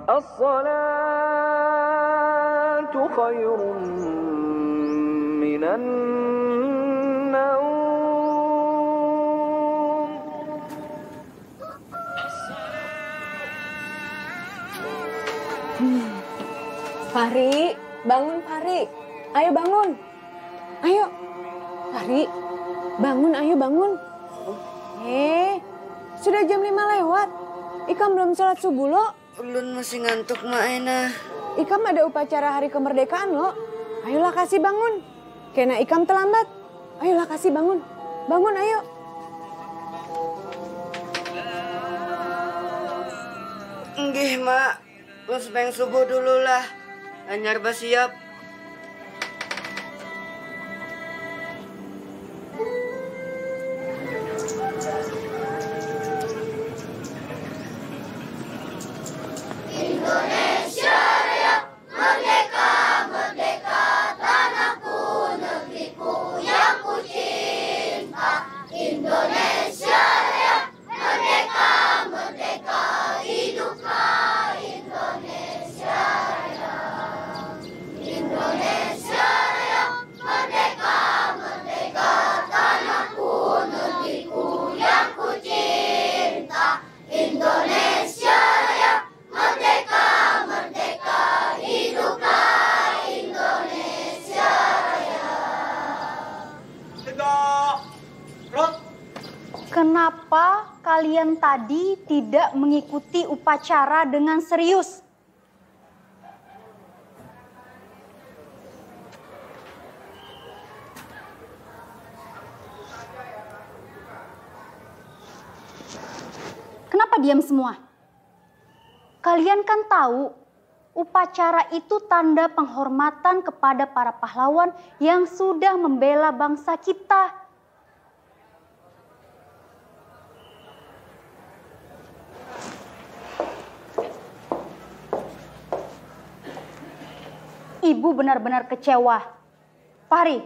As-salatu khairun minan naum. Fahri, bangun Fahri. Ayo bangun. Ayo. Fahri, bangun, ayo bangun. Sudah jam 5 lewat. Ikam belum sholat subuh lo. Ulun masih ngantuk, Mak Ena. Ikam ada upacara hari kemerdekaan lo. Ayolah kasih bangun. Kena Ikam terlambat. Ayolah kasih bangun. Bangun ayo. Nggih, Mak. Ulun sebeng subuh dulu lah. Anyar siap. Kenapa kalian tadi tidak mengikuti upacara dengan serius? Kenapa diam semua? Kalian kan tahu, upacara itu tanda penghormatan kepada para pahlawan yang sudah membela bangsa kita. Ibu benar-benar kecewa. Fahri,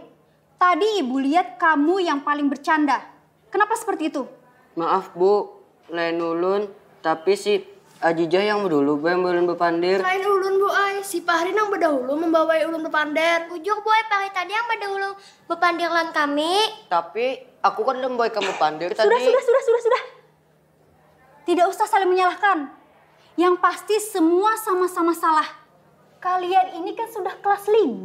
tadi Ibu lihat kamu yang paling bercanda. Kenapa seperti itu? Maaf, Bu. Lain ulun. Tapi si Ajijah yang dulu yang ulun bepandir. Lain ulun, Bu Ai. Si Fahri nang berdahulu membawai ulun bepandir. Ujuk, Bu Ai. Fahri tadi yang berdahulu bepandir lan kami. Tapi aku kan udah membawa kamu pandir tadi. Sudah. Tidak usah saling menyalahkan. Yang pasti semua sama-sama salah. Kalian ini kan sudah kelas 5.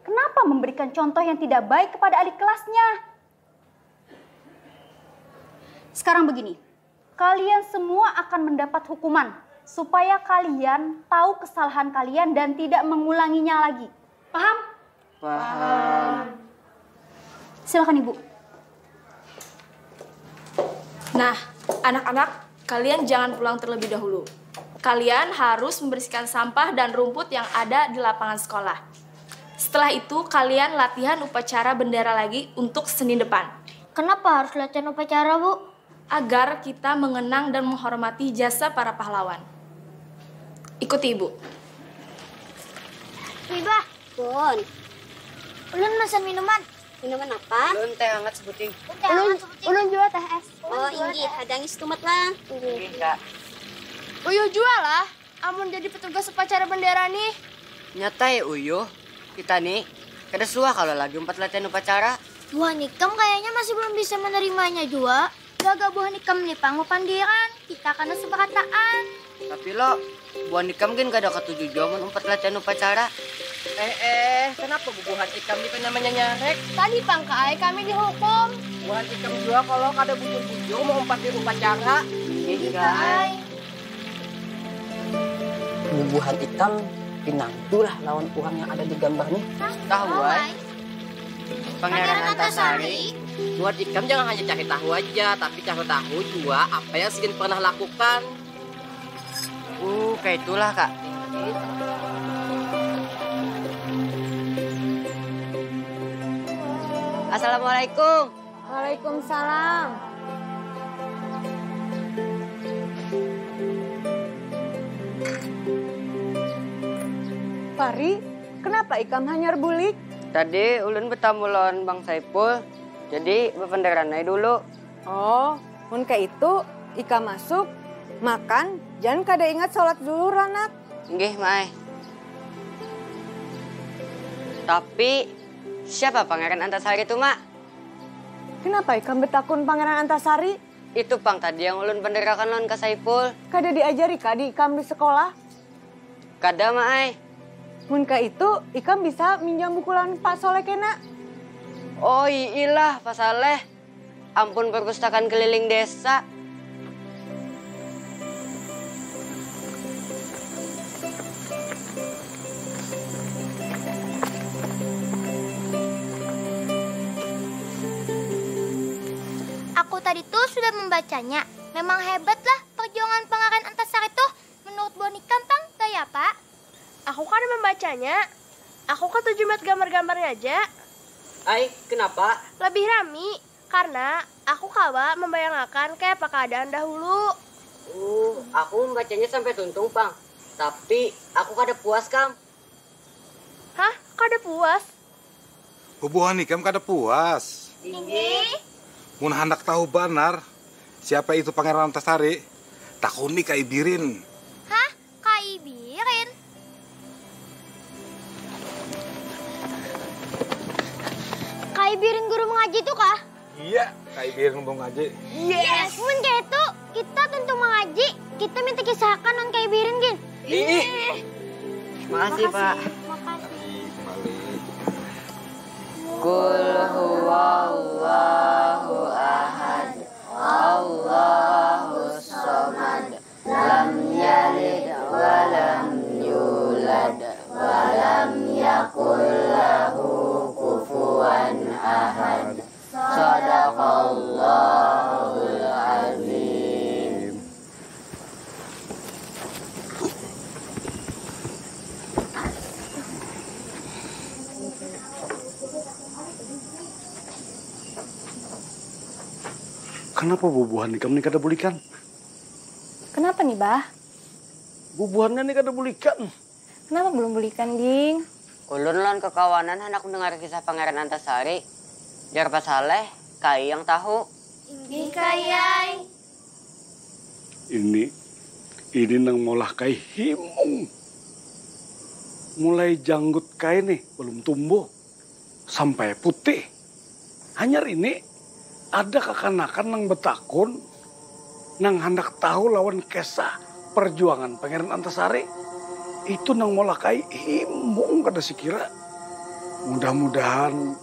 Kenapa memberikan contoh yang tidak baik kepada adik kelasnya? Sekarang begini, kalian semua akan mendapat hukuman supaya kalian tahu kesalahan kalian dan tidak mengulanginya lagi. Paham? Paham. Silakan Ibu. Nah, anak-anak, kalian jangan pulang terlebih dahulu. Kalian harus membersihkan sampah dan rumput yang ada di lapangan sekolah. Setelah itu, kalian latihan upacara bendera lagi untuk Senin depan. Kenapa harus latihan upacara, Bu? Agar kita mengenang dan menghormati jasa para pahlawan. Ikuti Ibu. Wibah. Bun. Ulun pesan minuman. Minuman apa? Ulun teh hangat sebuting. Ulun juga teh es. Oh, ini hadangi setumet lah. Nggih, Kak. Uyuh jual lah, amun jadi petugas upacara bendera nih. Nyata ya, Uyuh. Kita nih, kada suah kalau lagi latihan upacara. Buah nikam kayaknya masih belum bisa menerimanya juga. Gagal buah nikam nih pandiran. Kita karena sepakataan. Tapi lo, buah nikam kan kada ketujuh jaman latihan upacara. Kenapa bubuhan ikam itu namanya nyarek? Tadi pangkai kami dihukum. Buah ikam juga kalau kada bujur-bujur mau di upacara. Iya. Bubuhan hitam pinangtulah lawan orang yang ada di gambar nih. Tahu ay? Pangeran Antasari. Buat ikam jangan hanya cari tahu aja, tapi cari tahu juga apa yang Sigin pernah lakukan. Kayak itulah, Kak. Assalamualaikum. Waalaikumsalam. Fahri, kenapa Ikam hanyar bulik? Tadi ulun bertamu lawan Bang Saipul, jadi bependeran aja dulu. Oh, mun kayak itu Ikam masuk, Makan, jangan kada ingat sholat dulu, anak. Nggih, Mai. Tapi siapa Pangeran Antasari itu, Mak? Kenapa ikam betakun Pangeran Antasari? Itu Pang tadi yang ulun penderakan lawan Kak Saipul. Kada diajari kadi ikam di sekolah? Kada, Mai. Mun ka itu, ikam bisa minjam buku lawan Pak Soleh kena. Oh iyalah, Pak Saleh. Ampun perpustakaan keliling desa. Aku tadi tuh sudah membacanya. Memang hebat lah perjuangan Pangeran Antasari tuh. Menurut Bonikam, Pang, gaya Pak? Aku kan membacanya. Aku ketujuh gambar-gambarnya aja. Ai, kenapa? Lebih rami. Karena aku kawa membayangkan kayak apa keadaan dahulu. Aku membacanya sampai tuntung, Pang. Tapi aku kada puas, Kam. Hah? Kada puas? Bubuhan ikam kada puas. Tinggi. Mun hendak tahu benar siapa itu Pangeran Antasari, takuni Kak Ibirin. Hah? Kak Ibirin? Kak Ibirin guru mengaji tuh kah? Iya, Kak Ibirin mau ngaji. Yes! Mun kayak itu, kita tentu mengaji. Kita minta kisahkan non Kak Ibirin, Gin. Makasih, Pak. Makasih. Qul huwallahu ahad, Allahus samad, lam yalid wa lam yulad wa lam yakul lahu kufuwan ahad. Shadaqallahul azim. Kenapa bubuhan ikam ni kada bulikan? Kenapa nih, Bah? Bubuhannya ni kada bulikan. Kenapa belum bulikan, Ging? Ulun lawan kekawanan hendak mendengar kisah Pangeran Antasari. Jar Pak Saleh, Kai yang tahu. Ini kayai. Ini nang molah kai himung. Mulai janggut kai nih belum tumbuh sampai putih. Hanyar ini ada kekanakan nang betakun nang hendak tahu lawan kisah perjuangan Pangeran Antasari. Itu nang molah kai himung kada sikira. Mudah-mudahan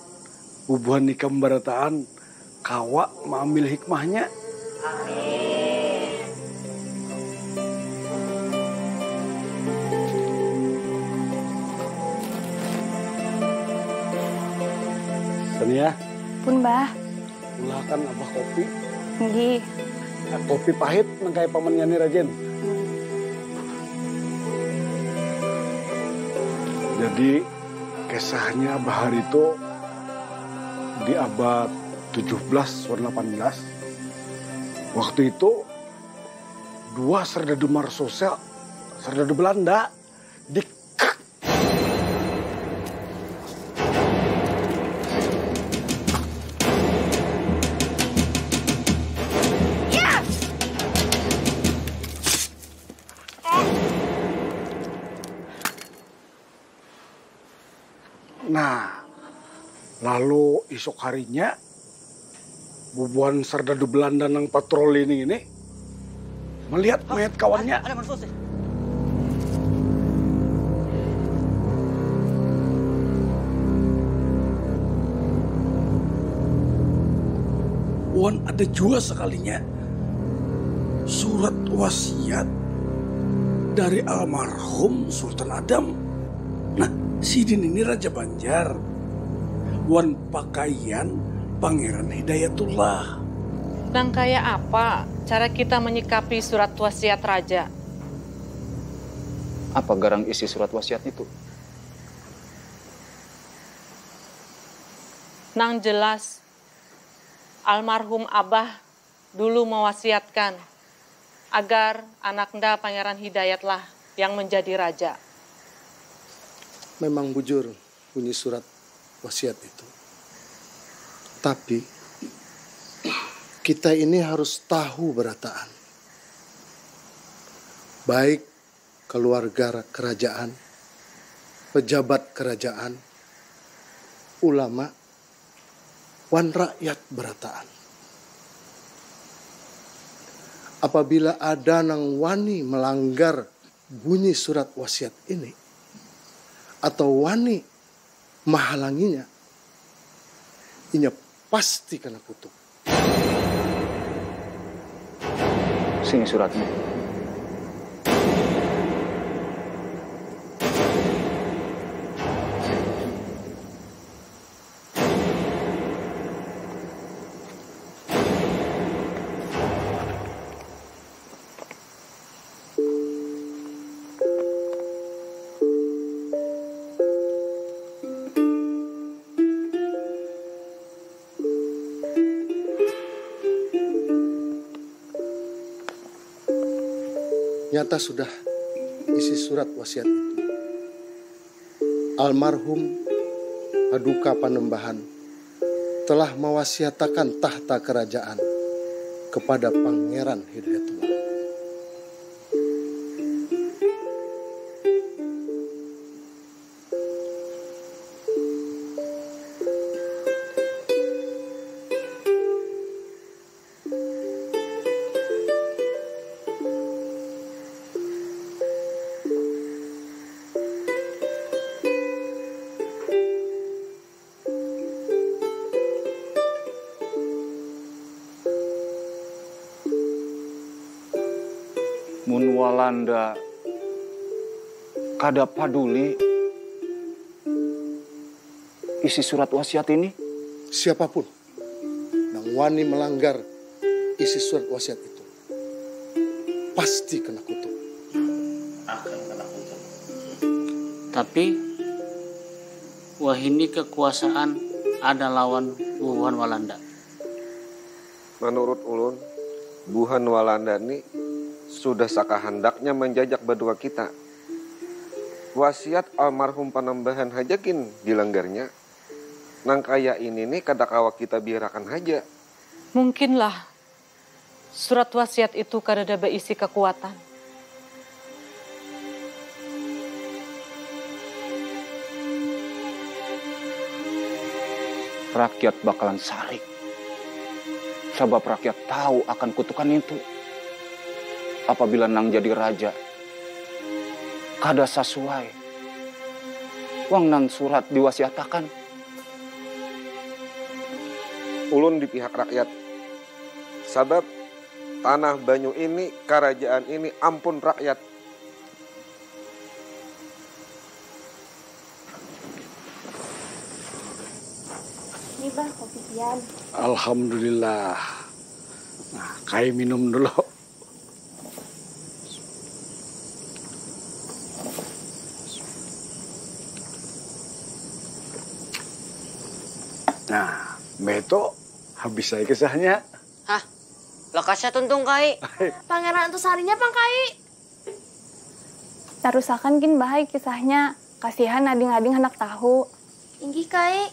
bubuhan ikam barataan kawa mengambil hikmahnya. Sania, Pun, Bah. ulahkan abah kopi. Nggih. Kopi pahit nang kaya pamannya ni Rajen. Jadi kisahnya abah hari itu di abad 17 warna 18. Waktu itu dua serdadu Marsosial, serdadu Belanda dikek. Nah, lalu esok harinya bubuhan serdadu Belanda nang patroli ini melihat mayat kawannya. Ada Marsosial. Wan ada juga sekalinya surat wasiat dari almarhum Sultan Adam. Nah, Sidin ini Raja Banjar. Wan pakaian Pangeran Hidayatullah. Nang kayak apa cara kita menyikapi surat wasiat raja? Apa garang isi surat wasiat itu? Nang jelas, almarhum Abah dulu mewasiatkan agar anaknya Pangeran Hidayatlah yang menjadi raja. Memang bujur bunyi surat wasiat itu. Tapi kita ini harus tahu berataan. baik keluarga kerajaan, pejabat kerajaan, ulama, wan rakyat berataan. Apabila ada nang wani melanggar bunyi surat wasiat ini, atau wani menghalanginya, inya pasti kena kutuk. Sini suratnya. Nyata sudah isi surat wasiat itu. Almarhum Paduka Panembahan telah mewasiatakan tahta kerajaan kepada Pangeran Hidayatullah. Mun Walanda kada paduli isi surat wasiat ini? Siapapun yang wani melanggar isi surat wasiat itu pasti kena kutuk. Akan kena kutuk. Tapi wahini kekuasaan ada lawan Wuhan Walanda. Menurut ulun, Wuhan Walanda ini sudah sakahandaknya menjajak berdua kita. Wasiat almarhum Panembahan hajakin dilanggarnya. Nang kaya ini nih kadakawa kita biarakan haja. Mungkinlah surat wasiat itu kadada berisi kekuatan. Rakyat bakalan sarik. Sebab rakyat tahu akan kutukan itu. Apabila nang jadi raja, kada sesuai. Wang nang surat diwasiatakan. Ulun di pihak rakyat. Sebab tanah Banyu ini, kerajaan ini ampun rakyat. Ini bah kopi pian. Alhamdulillah. Nah, kai minum dulu. Nah, Beto habis saya kisahnya. Hah? Lakasnya tuntung kai. Pangeran Antasarinya Pang Kai. Tarusakan kin baik kisahnya. Kasihan ading-ading hendak tahu. Inggi Kai.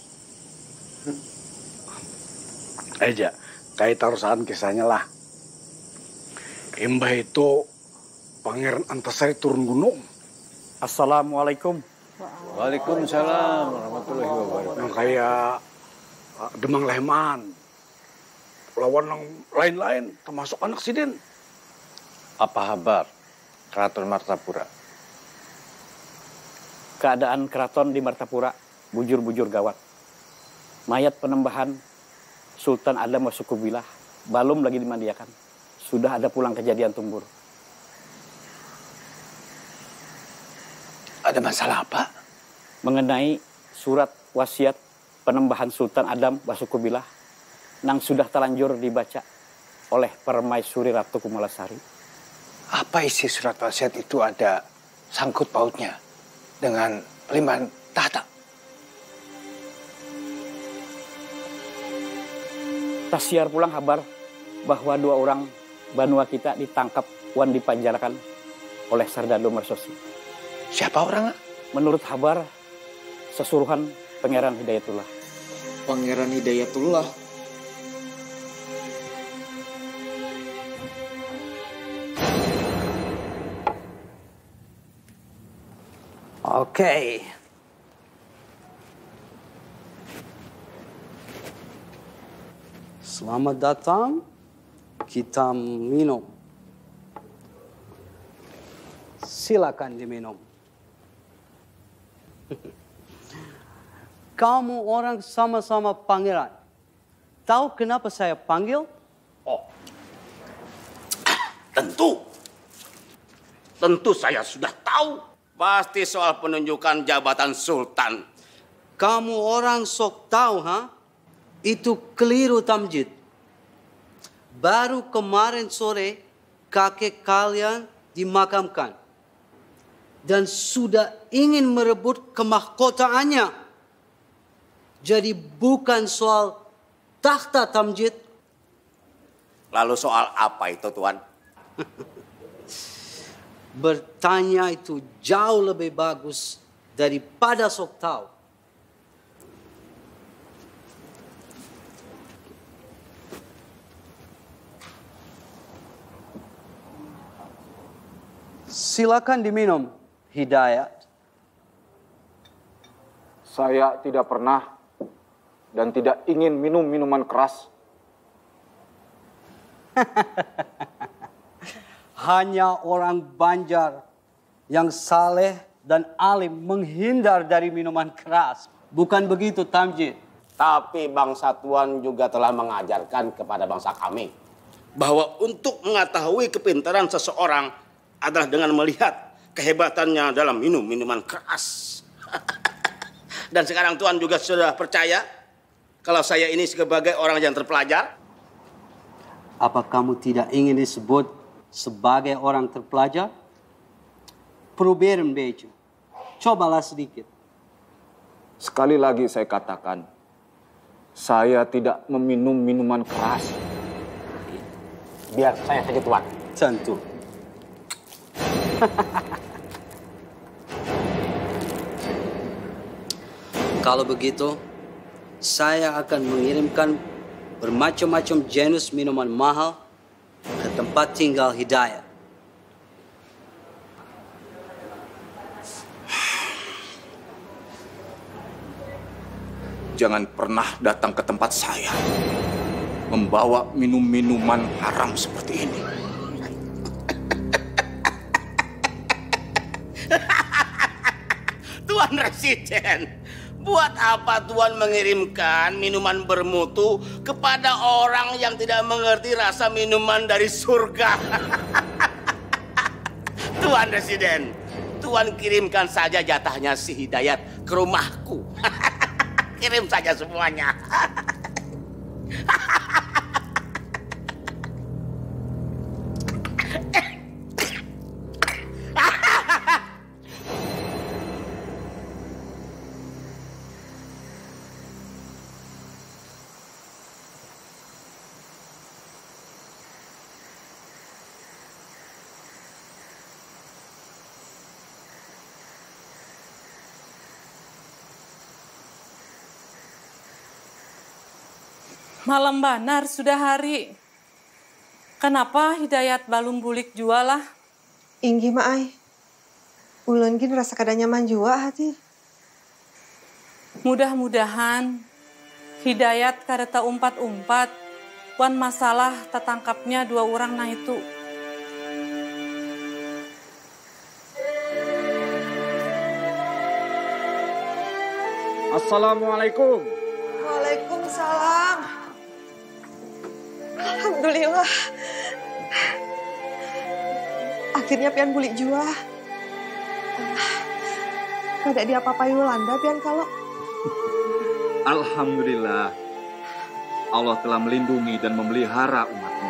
Aja, kai tarusan kisahnya lah. Imbah itu Pangeran Antasari turun gunung. Assalamualaikum. Waalaikumsalam warahmatullahi wabarakatuh. Yang kayak Demang Leman, lawan yang lain-lain, termasuk anak Sidin. Apa kabar Keraton Martapura? Keadaan keraton di Martapura bujur-bujur gawat. Mayat Panembahan Sultan Adam Wasukubilah belum lagi dimandiakan. Sudah ada pulang kejadian tumbur. Ada masalah apa? Mengenai surat wasiat Panembahan Sultan Adam Wasukubilah nang sudah terlanjur dibaca oleh Permaisuri Ratu Kumalasari. Apa isi surat wasiat itu ada sangkut pautnya dengan limpahan tahta? Tasiar pulang kabar bahwa 2 orang Banua kita ditangkap wan dipanjarakan oleh Sardado Mersosi. Siapa orangnya? Menurut kabar sesuruhan Pangeran Hidayatullah. Pangeran Hidayatullah? Oke. Selamat datang. Kita minum. Silakan diminum. Kamu orang sama-sama pangeran. Tahu kenapa saya panggil? Oh, tentu saya sudah tahu. Pasti soal penunjukan jabatan sultan. Kamu orang sok tahu, ha? Itu keliru, Tamjid. Baru kemarin sore kakek kalian dimakamkan dan sudah ingin merebut kemahkotaannya. Jadi bukan soal takhta, Tamjid. Lalu soal apa itu, Tuan? Bertanya itu jauh lebih bagus daripada sok tahu. Silakan diminum, Hidayat. Saya tidak pernah dan tidak ingin minum minuman keras. Hanya orang Banjar yang saleh dan alim menghindar dari minuman keras. Bukan begitu, Tamjid? Tapi bangsa Tuan juga telah mengajarkan kepada bangsa kami bahwa untuk mengetahui kepintaran seseorang adalah dengan melihat kehebatannya dalam minum minuman keras. Dan sekarang Tuan juga sudah percaya kalau saya ini sebagai orang yang terpelajar. Apa kamu tidak ingin disebut sebagai orang terpelajar? Probeer een beetje. Cobalah sedikit. Sekali lagi saya katakan, saya tidak meminum minuman keras. Biar saya saja, Tuan. Tentu. Kalau begitu, saya akan mengirimkan bermacam-macam jenis minuman mahal ke tempat tinggal Hidayat. Jangan pernah datang ke tempat saya membawa minum-minuman haram seperti ini. Tuan Residen, buat apa Tuan mengirimkan minuman bermutu kepada orang yang tidak mengerti rasa minuman dari surga? Tuan Residen, Tuan kirimkan saja jatahnya si Hidayat ke rumahku. Kirim saja semuanya. Malam banar sudah hari. Kenapa Hidayat balung bulik jua lah? Inggi maai. Ulun gin rasa kada nyaman jua hati. Mudah-mudahan Hidayat kada umpat-umpat wan masalah tertangkapnya dua orang nah itu. Assalamualaikum. Waalaikumsalam. Alhamdulillah. Akhirnya pian bulik jua. Kada diapa-apai Yolanda pian kalau. Alhamdulillah. Allah telah melindungi dan memelihara umatnya.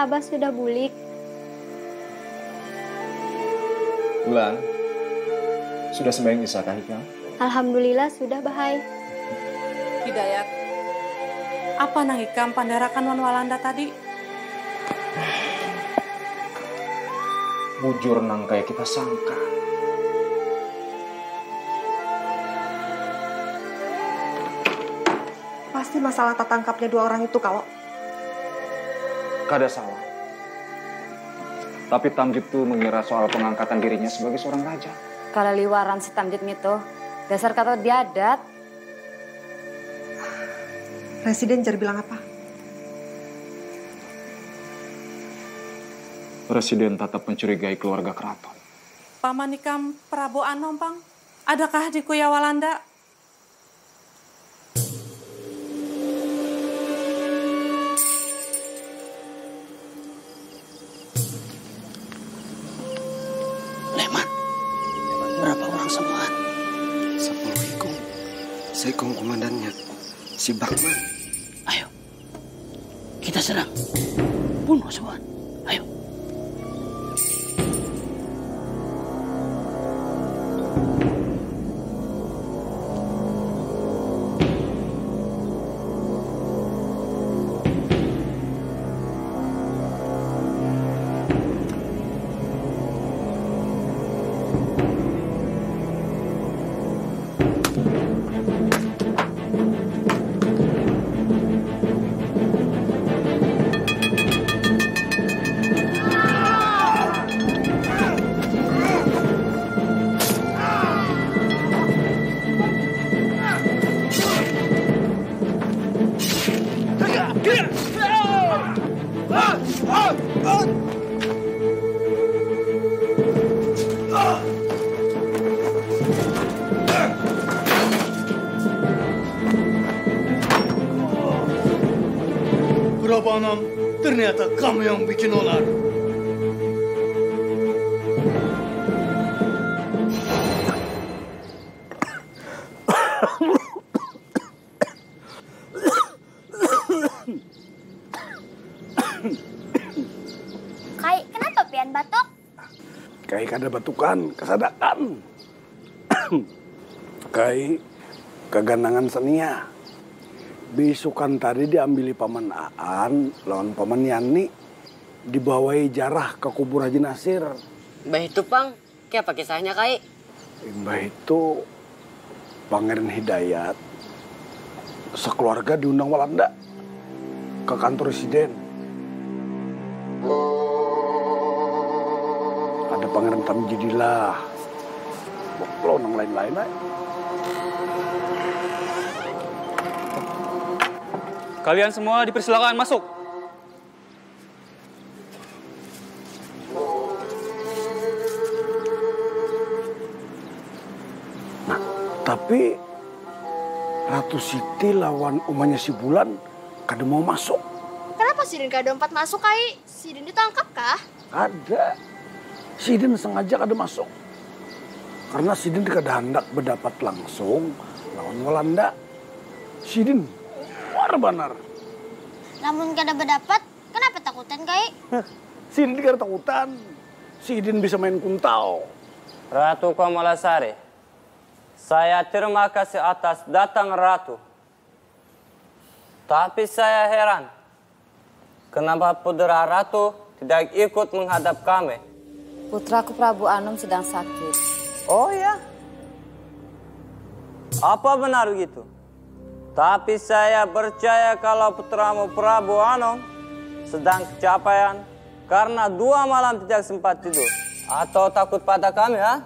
Abah sudah bulik. Bulan, sudah sembahyang isya kah Hikam? Alhamdulillah sudah, Bahai. Hidayat, apa nang Hikam pandarakan wan Walanda tadi? bujur nang kayak kita sangka. Pasti masalah tertangkapnya 2 orang itu kalau. Kada salah. Tapi Tamjid tuh mengira soal pengangkatan dirinya sebagai seorang raja. Kalau liwaran si Tamjid itu, dasar kata diadat. Presiden jar bilang apa? Presiden tetap mencurigai keluarga keraton. Paman Ikam Prabu Anom, Pang. Adakah di Kuya Walanda? Leman, berapa orang semua? 10 ikung. Saya ikung komandannya, si Bakman. Ayo, kita serang. Bunuh semua. Ayo. Prabu Anom, ternyata kamu yang bikin onar. Kai, kenapa pian batuk? Kai kada batukan, kesadakan. Kai keganangan senia. Besokan tadi diambili paman Aan lawan paman Yani, dibawai jarah ke kubur Haji Nasir. Mbah itu, Pang, kayak apa kisahnya, Kai? Mbah itu Pangeran Hidayat sekeluarga diundang Walanda ke kantor residen. Ada Pangeran Tamjidillah, Boklo, nang lain-lain lah. Kalian semua dipersilakan masuk. Nah, tapi Ratu Siti lawan umahnya si Bulan kada mau masuk. Kenapa Sidin kada 4 masuk, Kai? Sidin ditangkap kah? Ada. Sidin sengaja kada masuk. Karena Sidin kada hendak berdapat langsung lawan Walanda. Sidin benar. Namun kada berdapat, kenapa takutan, Kai? Sidin kada takutan. Sidin bisa main kuntau. Ratu Kamalasari, saya terima kasih atas datang Ratu. Tapi saya heran, kenapa Putra Ratu tidak ikut menghadap kami? Putraku Prabu Anom sedang sakit. Oh ya? Apa benar begitu? Tapi saya percaya kalau putramu Prabu Anom sedang kecapean karena 2 malam tidak sempat tidur. Atau takut pada kami, ha?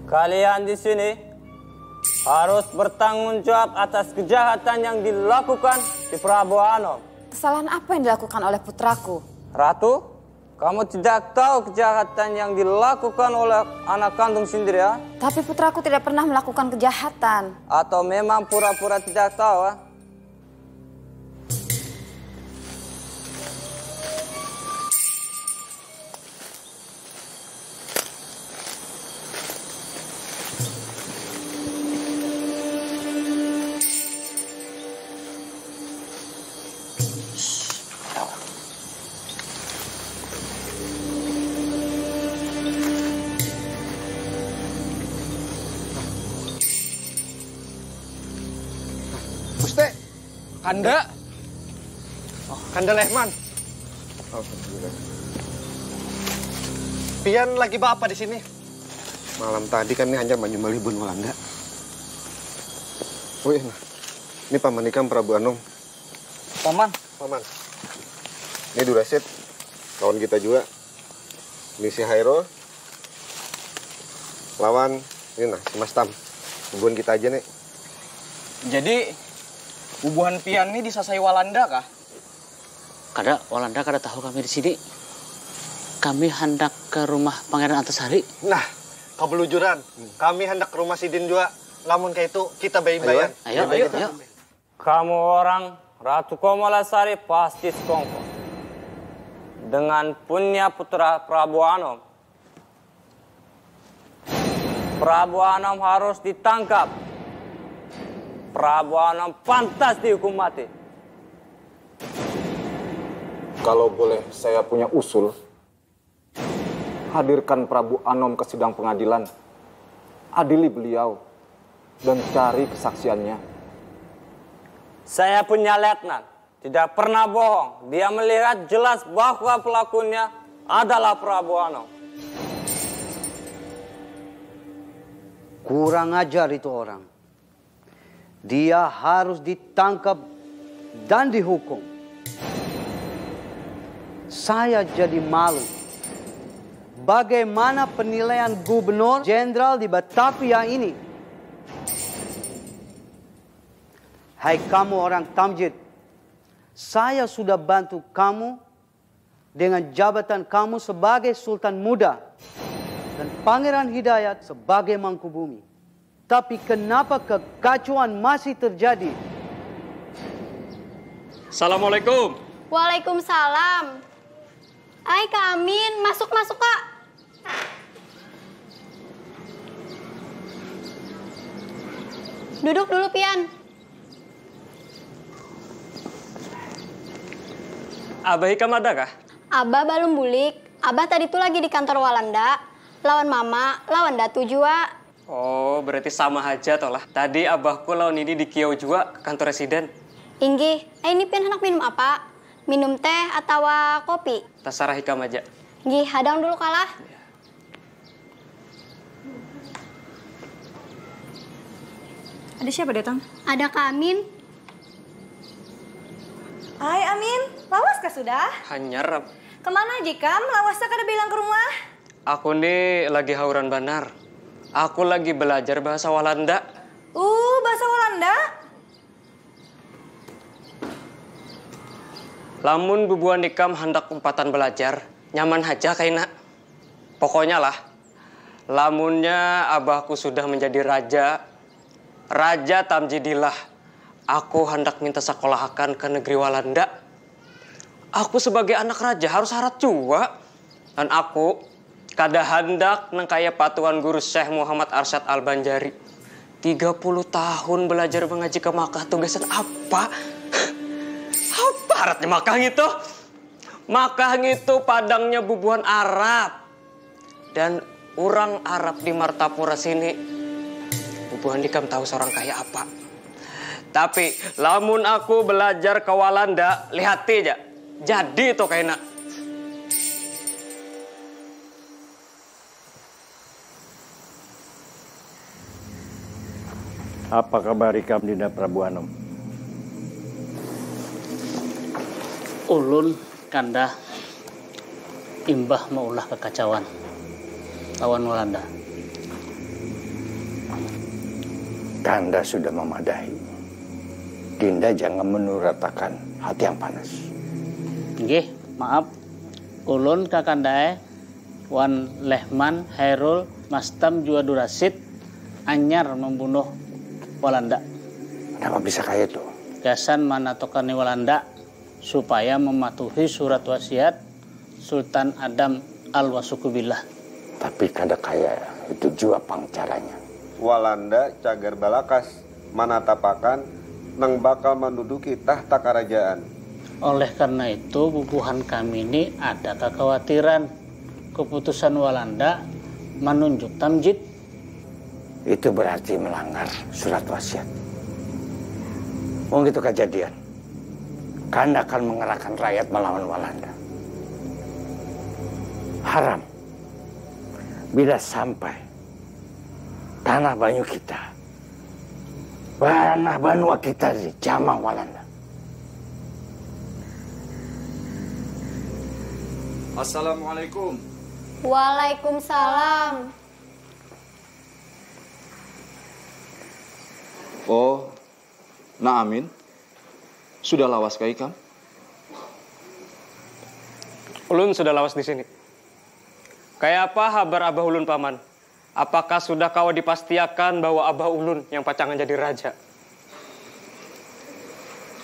Kalian di sini harus bertanggung jawab atas kejahatan yang dilakukan di Prabu Anom. Kesalahan apa yang dilakukan oleh putraku? Ratu, kamu tidak tahu kejahatan yang dilakukan oleh anak kandung sendiri, ya? Tapi putraku tidak pernah melakukan kejahatan. Atau memang pura-pura tidak tahu, ha? Kanda. Oh, Kanda Lehman. Pian lagi apa di sini? Malam tadi kan ini hanya maju malibun Walanda. Oh iya, ini Paman Ikam Prabu Anom. Paman. Paman. Ini Durasid, lawan kita juga. Ini si Hairul. Lawan, ini nah, si Mas Tam. Hubungan kita aja nih. Jadi, hubungan Pian ini disasai Walanda kah? Kada, Walanda kada tahu kami di sini. Kami hendak ke rumah Pangeran Antasari. Nah, kebelujuran. Kami hendak ke rumah Sidin juga. Lamun kayak itu, kita bayi-bayan. Ayo. Kamu orang Ratu Komalasari pasti sekongkol. Dengan punya putra Prabu Anom. Prabu Anom harus ditangkap. Prabu Anom pantas dihukum mati. Kalau boleh saya punya usul, hadirkan Prabu Anom ke sidang pengadilan. Adili beliau dan cari kesaksiannya. Saya punya letnan, tidak pernah bohong. Dia melihat jelas bahwa pelakunya adalah Prabu Anom. Kurang ajar itu orang. Dia harus ditangkap dan dihukum. Saya jadi malu. Bagaimana penilaian gubernur jenderal di Batavia ini? Hai kamu orang Tamjid, saya sudah bantu kamu dengan jabatan kamu sebagai Sultan Muda dan Pangeran Hidayat sebagai Mangkubumi. Tapi kenapa kekacauan masih terjadi? Assalamualaikum. Waalaikumsalam. Hai Kak Amin, masuk Kak. Duduk dulu Pian. Abah Ikam ada kah? Abah belum bulik. Abah tadi tuh lagi di kantor Walanda. Lawan Mama, lawan Datu juga. Oh, berarti sama aja toh lah. Tadi abahku lawan ini di Kiau juga ke kantor residen. Inggih, ini Pian hendak minum apa? Minum teh atau kopi? Terserah Ikam aja. Inggih, hadang dulu kalah. Ada siapa datang? Ada Kak Amin. Hai Amin, lawas kah sudah? Hanyar. Kemana Jikam? Lawasnya kada bilang ke rumah? Aku nih lagi hauran banar. Aku lagi belajar bahasa Walanda. Bahasa Walanda? Lamun bubuan Ikam hendak umpatan belajar, nyaman aja kaina. Pokoknya lah, lamunnya abahku sudah menjadi Raja Tamjidillah. Aku hendak minta sekolahakan ke negeri Walanda. Aku sebagai anak raja harus syarat juga. Dan aku kada hendak nang kaya patuan guru Syekh Muhammad Arsyad Al-Banjari. 30 tahun belajar mengaji ke Makkah tugasan apa? Apa syaratnya Makkah gitu? Makkah itu padangnya bubuhan Arab. Dan orang Arab di Martapura sini, bubuhan Ikam tahu seorang kaya apa. Tapi lamun aku belajar ke Walanda, lihat aja. Jadi itu kayaknya. Apa kabar Ikam Dinda Prabu Anom? Ulun kanda imbah maulah kekacauan lawan Walanda. Kanda sudah memadai. Dinda jangan menuratakan hati yang panas. Nggih, maaf. Ulun kakandae Wan Lehman, Hairul, Mastam, juga Durasid anyar membunuh Walanda. Kenapa bisa kayak itu? Gasan manatokane Walanda supaya mematuhi surat wasiat Sultan Adam Al-Wasukubillah. Tapi kada kaya itu juga pangcaranya. Walanda cagar balakas manatapakan nang bakal menduduki tahta kerajaan. Oleh karena itu, bubuhan kami ini ada kekhawatiran keputusan Walanda menunjuk Tamjid. Itu berarti melanggar surat wasiat. Itu kejadian. Kanda akan mengerahkan rakyat melawan Walanda. Haram bila sampai tanah Banyu kita, tanah Banua kita dijamah Walanda. Assalamualaikum. Waalaikumsalam. Oh, nah Amin. Sudah lawas kah Ikam? Ulun sudah lawas di sini. Kayak apa kabar Abah Ulun, Paman? Apakah sudah kau dipastikan bahwa Abah Ulun yang pacangan jadi raja?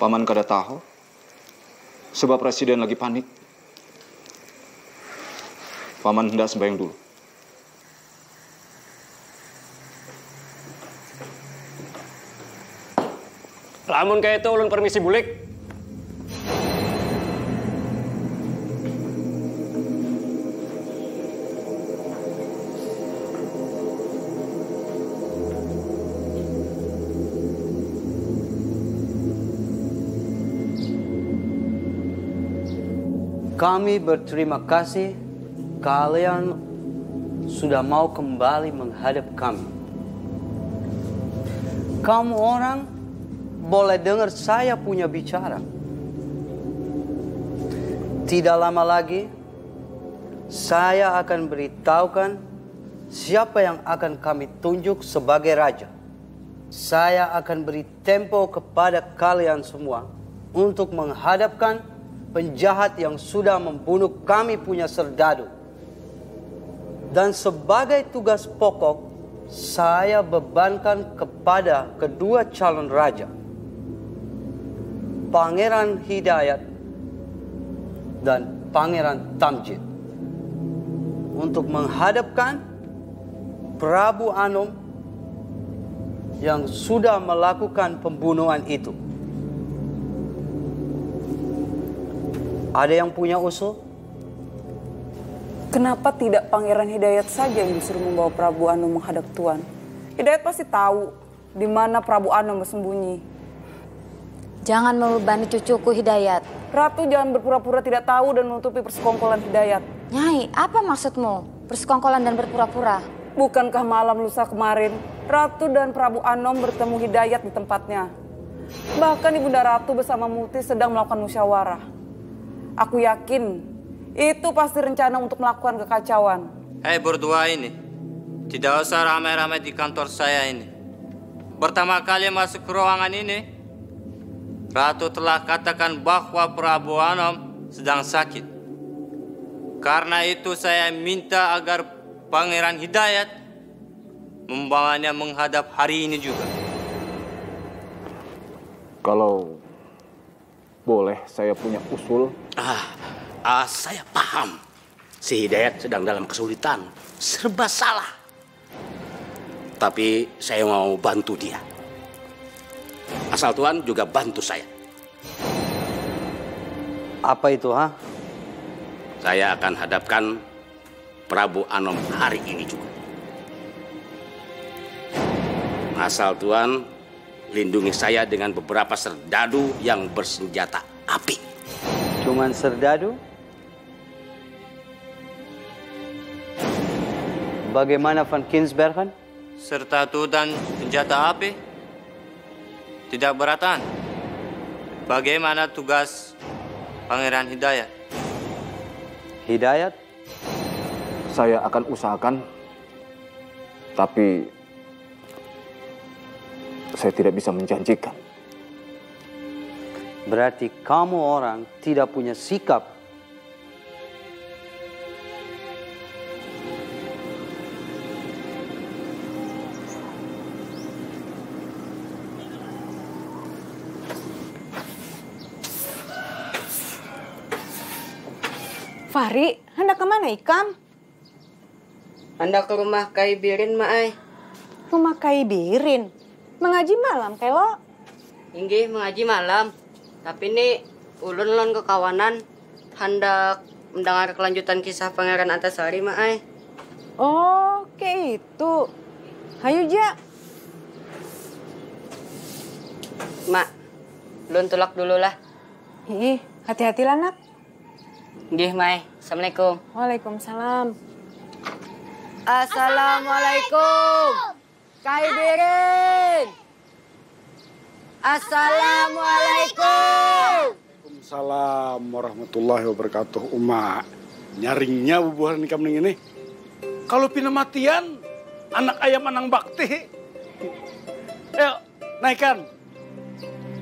Paman kada tahu. Sebab presiden lagi panik. Paman hendak sembahyang dulu. Lamun kayak itu ulun permisi bulik. Kami berterima kasih kalian sudah mau kembali menghadap kami. Kamu orang boleh dengar saya punya bicara. Tidak lama lagi, saya akan beritahukan siapa yang akan kami tunjuk sebagai raja. Saya akan beri tempo kepada kalian semua untuk menghadapkan penjahat yang sudah membunuh kami punya serdadu. Dan sebagai tugas pokok, saya bebankan kepada kedua calon raja, Pangeran Hidayat dan Pangeran Tamjid, untuk menghadapkan Prabu Anom yang sudah melakukan pembunuhan itu. Ada yang punya usul? Kenapa tidak Pangeran Hidayat saja yang disuruh membawa Prabu Anom menghadap Tuan? Hidayat pasti tahu di mana Prabu Anom bersembunyi. Jangan membebani cucuku Hidayat. Ratu jangan berpura-pura tidak tahu dan menutupi persekongkolan Hidayat. Nyai, apa maksudmu? Persekongkolan dan berpura-pura? Bukankah malam lusa kemarin, Ratu dan Prabu Anom bertemu Hidayat di tempatnya? Bahkan Ibunda Ratu bersama Muti sedang melakukan musyawarah. Aku yakin itu pasti rencana untuk melakukan kekacauan. Hei berdua ini, tidak usah ramai-ramai di kantor saya ini. Pertama kali masuk ke ruangan ini, Ratu telah katakan bahwa Prabu Anom sedang sakit. Karena itu saya minta agar Pangeran Hidayat membawanya menghadap hari ini juga. Kalau boleh saya punya usul. Saya paham. Si Hidayat sedang dalam kesulitan. Serba salah. Tapi saya mau bantu dia. Asal Tuhan juga bantu saya. Apa itu, ha? Saya akan hadapkan Prabu Anom hari ini juga. Asal Tuhan lindungi saya dengan beberapa serdadu yang bersenjata api. Cuman serdadu? Bagaimana Van Kinsbergen? Serdadu dan senjata api? Tidak beratan. Bagaimana tugas Pangeran Hidayat? Hidayat? Saya akan usahakan, tapi saya tidak bisa menjanjikan. Berarti kamu orang tidak punya sikap. Fahri, hendak kemana Ikam? Hendak ke rumah Kai Birin, Maai. Rumah Kai Birin? Mengaji malam, Kelo? Inggih, mengaji malam. Tapi ini ulun-ulun kekawanan hendak mendengar kelanjutan kisah Pangeran Antasari, Maai. Oh, kayak itu. Hayu, Ja. Mak, ulun tulak dulu lah. Ih, hati-hati lah, Nak. Nggih, Mai. Assalamualaikum. Waalaikumsalam. Assalamualaikum. Kai Birin. Assalamualaikum. Waalaikumsalam warahmatullahi wabarakatuh. Uma, nyaringnya bubuhan nikam ini. Kalau pina matian, anak ayam anang bakti. Ayo, naikkan.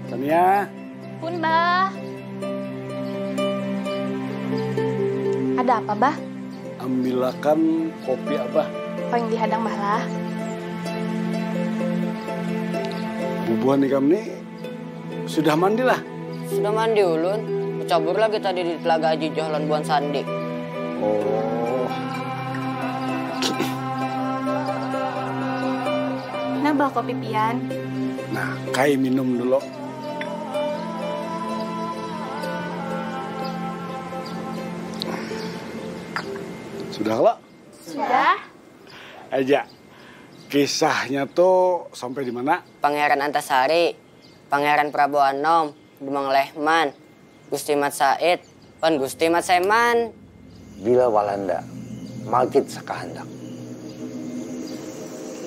Tania. Pun, Bah. Ada apa, Bah? Ambilakan kopi Abah. Paling dihadang, Bah lah. Bubuhan nikam ini sudah mandi lah. Sudah mandi ulun. Cabur lagi tadi di Telaga Haji Johlan Buan Sandi. Oh. Nah, bawa kopi pian. Nah, Kai minum dulu. Sudah lah? Sudah. Aja. Kisahnya tuh sampai di mana? Pangeran Antasari, Pangeran Prabu Anom, Demang Lehman, Gusti Mat Said, Pan Gusti Mat Seman. Bila Walanda magit sakahandak,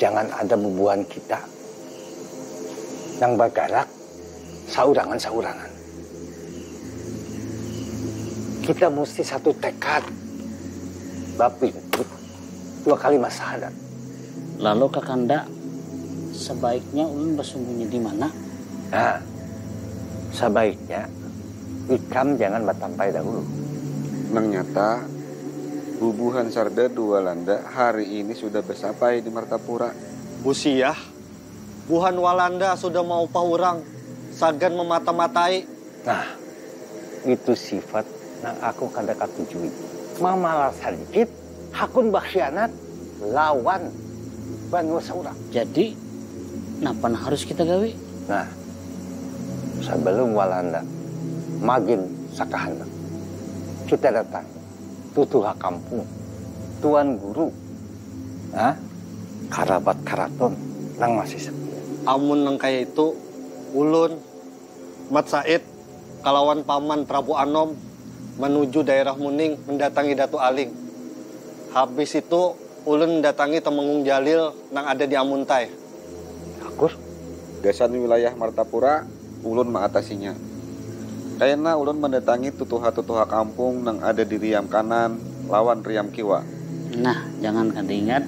jangan ada bubuhan kita yang bagarak saurangan-saurangan. Kita mesti satu tekad, bapingkut 2 kali masahadat. Lalu Kakanda, sebaiknya ulun bersembunyi di mana? Nah, sebaiknya Ikam jangan batampai dahulu. Nang nyata, bubuhan Sardadu Walanda hari ini sudah bersampai di Martapura. Busiah, buhan Walanda sudah mau paurang, sagan memata-matai. Nah, itu sifat yang aku kada katujui. Mamalah sedikit, hakun bakhsianat lawan Banu Saurang. Jadi, napa harus kita gawe? Nah, sebelum Walanda magin sakahandak, kita datang tutuha kampung, tuan guru, karabat karaton nang masih sepi. Amun nang kaya itu, ulun, Mat Said, kalawan paman Prabu Anom menuju daerah Muning mendatangi Datu Aling. Habis itu ulun mendatangi Temenggung Jalil nang ada di Amuntai. Akur, desa wilayah Martapura, ulun mengatasinya. Karena ulun mendatangi tutuha-tutuha kampung nang ada di Riam Kanan lawan Riam Kiwa. Nah, jangan kada ingat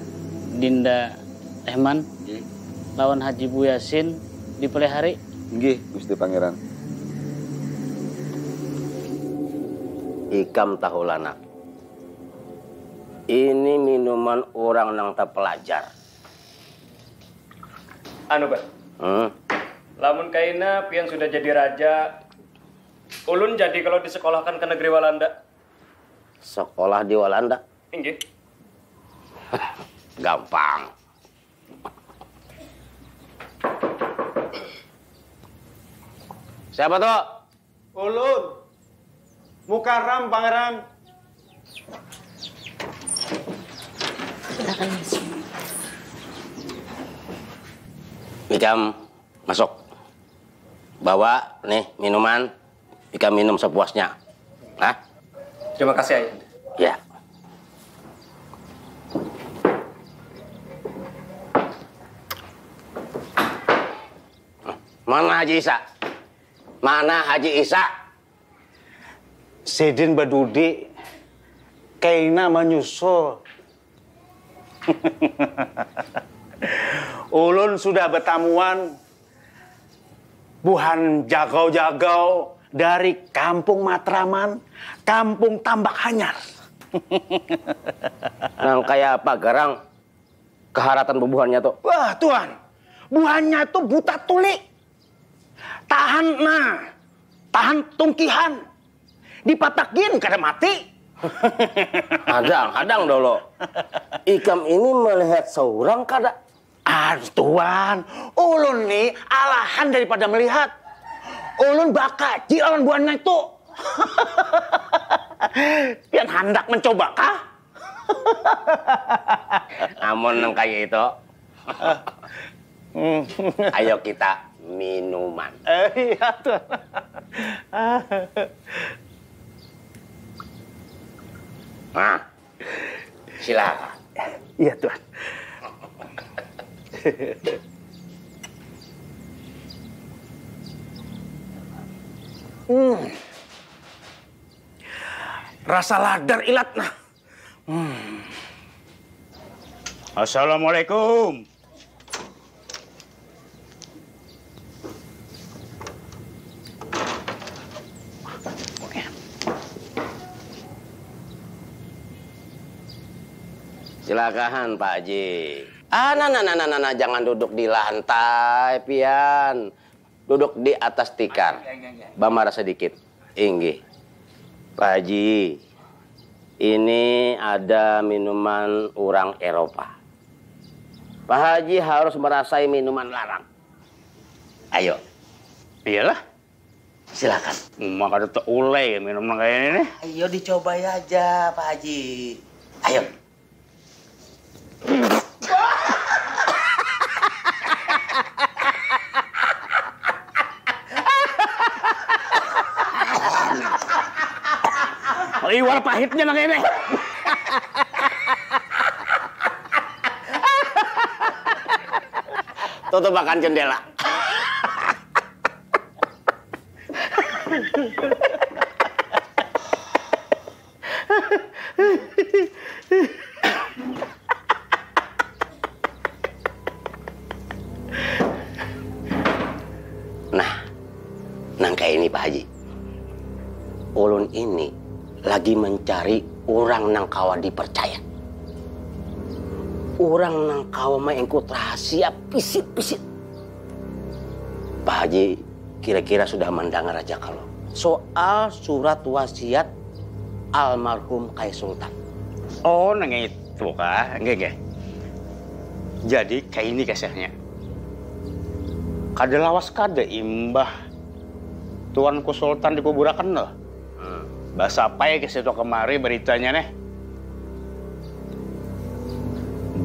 Dinda Ehman lawan Haji Bu Yasin di Pelihari. Nggih, Gusti Pangeran. Ikam tahulana. Ini minuman orang nang terpelajar. Anu, Bah. Lamun kaina pian sudah jadi raja, ulun jadi kalau disekolahkan ke negeri Walanda. Sekolah di Walanda? Inggih. Gampang. Siapa tuh? Ulun. Mukarram, Pangeran. Silakan masuk. Ikam masuk. Bawa nih minuman. Ikam minum sepuasnya. Hah? Terima kasih, Ayah. Ya. Mana Haji Isa? Mana Haji Isa? Sidin Badudi kaina menyusul. Ulun sudah bertamuan buhan jagau-jagau dari Kampung Matraman, Kampung Tambak Hanyar. Nang kayak apa garang keharatan bubuhannya tuh? Wah, Tuan, buahnya tuh buta tuli. Tahan tungkihan. Dipatakin kada mati. Hadang dulu. Ikam ini melihat seorang kada? Tuan, ulun nih alahan daripada melihat. Ulun bakaji lawan buahnya itu. Pian hendak mencoba kah? Amun nang kaya itu. Ayo kita minuman. Iya, Tuan. Nah, silakan. Iya, Tuan. Rasa ladar ilatna. Assalamualaikum. Silakan Pak Haji. Nah, jangan duduk di lantai, pian. Duduk di atas tikar. Bamara sedikit. Inggih. Pak Haji, ini ada minuman orang Eropa. Pak Haji harus merasai minuman larang. Ayo. Iyalah. Silakan. Maka ada ulai minum kayak ini. Ayo dicoba aja Pak Haji. Ayo. Iwal pahitnya nang ini. Tutup makan jendela. Nah, kayak ini Pak Haji. Ulun ini lagi mencari orang nang kawa dipercaya. Orang nang kawa mengikut rahasia pisit-pisit. Pak Haji kira-kira sudah mendengar aja kalau soal surat wasiat almarhum Kai Sultan. Oh, nang itu kah? Nggak. Jadi kayak ini kisahnya. Kada lawas kada imbah Tuanku Sultan dikuburakan loh. Bahasa apa ya kesitu kemari beritanya nih?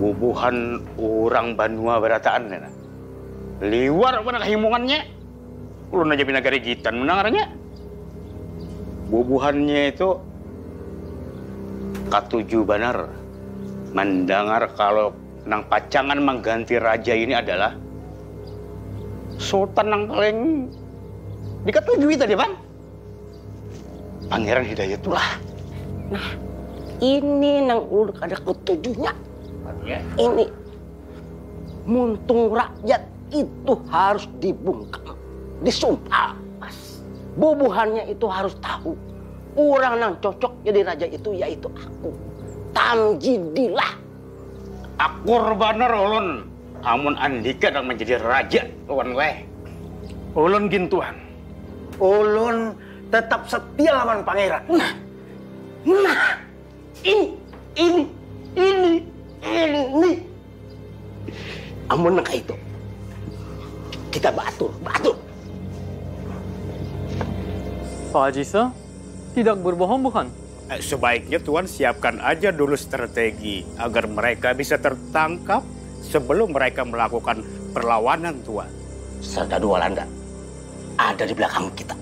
Bubuhan orang Banua berataan nih. Liwar mana kehimungannya? Ulun aja pinagari gitan menangarnya. Bubuhannya itu katuju benar mendengar kalau nang pacangan mengganti raja ini adalah Sultan nang paling diketujui tadi bang. Pangeran Hidayatullah. Nah, ini nang ulun ada ketujuhnya. Ini muntung rakyat itu harus dibungkam, disumpah. Bubuhannya itu harus tahu. Orang nang cocok jadi raja itu yaitu aku. Tamjidillah. Akur banar ulun. Amun andika nang menjadi raja tuan gue. Ulun gintuan. Ulun tetap setia lawan pangeran. Nah, ini. Amun nang itu. Kita batur. Pak Haji tidak berbohong bukan? Sebaiknya Tuan siapkan aja dulu strategi agar mereka bisa tertangkap sebelum mereka melakukan perlawanan Tuan. Serdadu Walanda ada di belakang kita.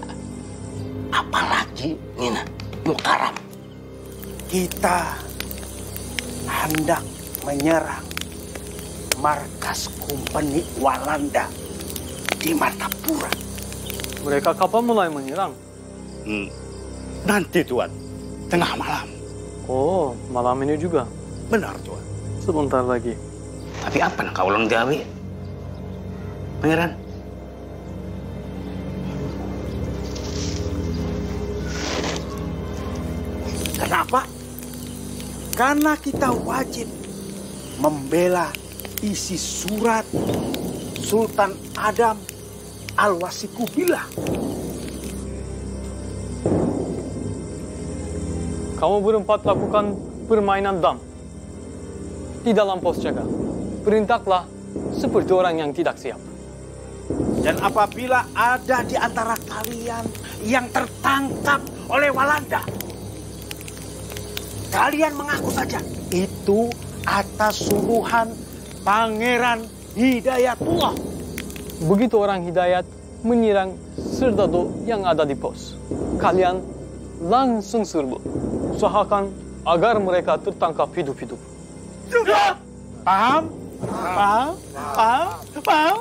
Apalagi Nina Mukaram. Kita hendak menyerang markas kompeni Walanda di Martapura. Mereka kapan mulai menyerang? Nanti Tuan, tengah malam. Oh, malam ini juga? Benar Tuan. Sebentar lagi. Tapi apa nak kau ulang gawe? Pangeran? Kenapa? Karena kita wajib membela isi surat Sultan Adam Al-Wasikubillah. Kamu berempat lakukan permainan dam di dalam pos jaga. Perintahlah seperti orang yang tidak siap. Dan apabila ada di antara kalian yang tertangkap oleh Walanda, kalian mengaku saja itu atas suruhan Pangeran Hidayatullah. Begitu orang Hidayat menyerang serdadu yang ada di pos, kalian langsung serbu. Usahakan agar mereka tertangkap hidup-hidup. Paham? Paham? Paham? Paham?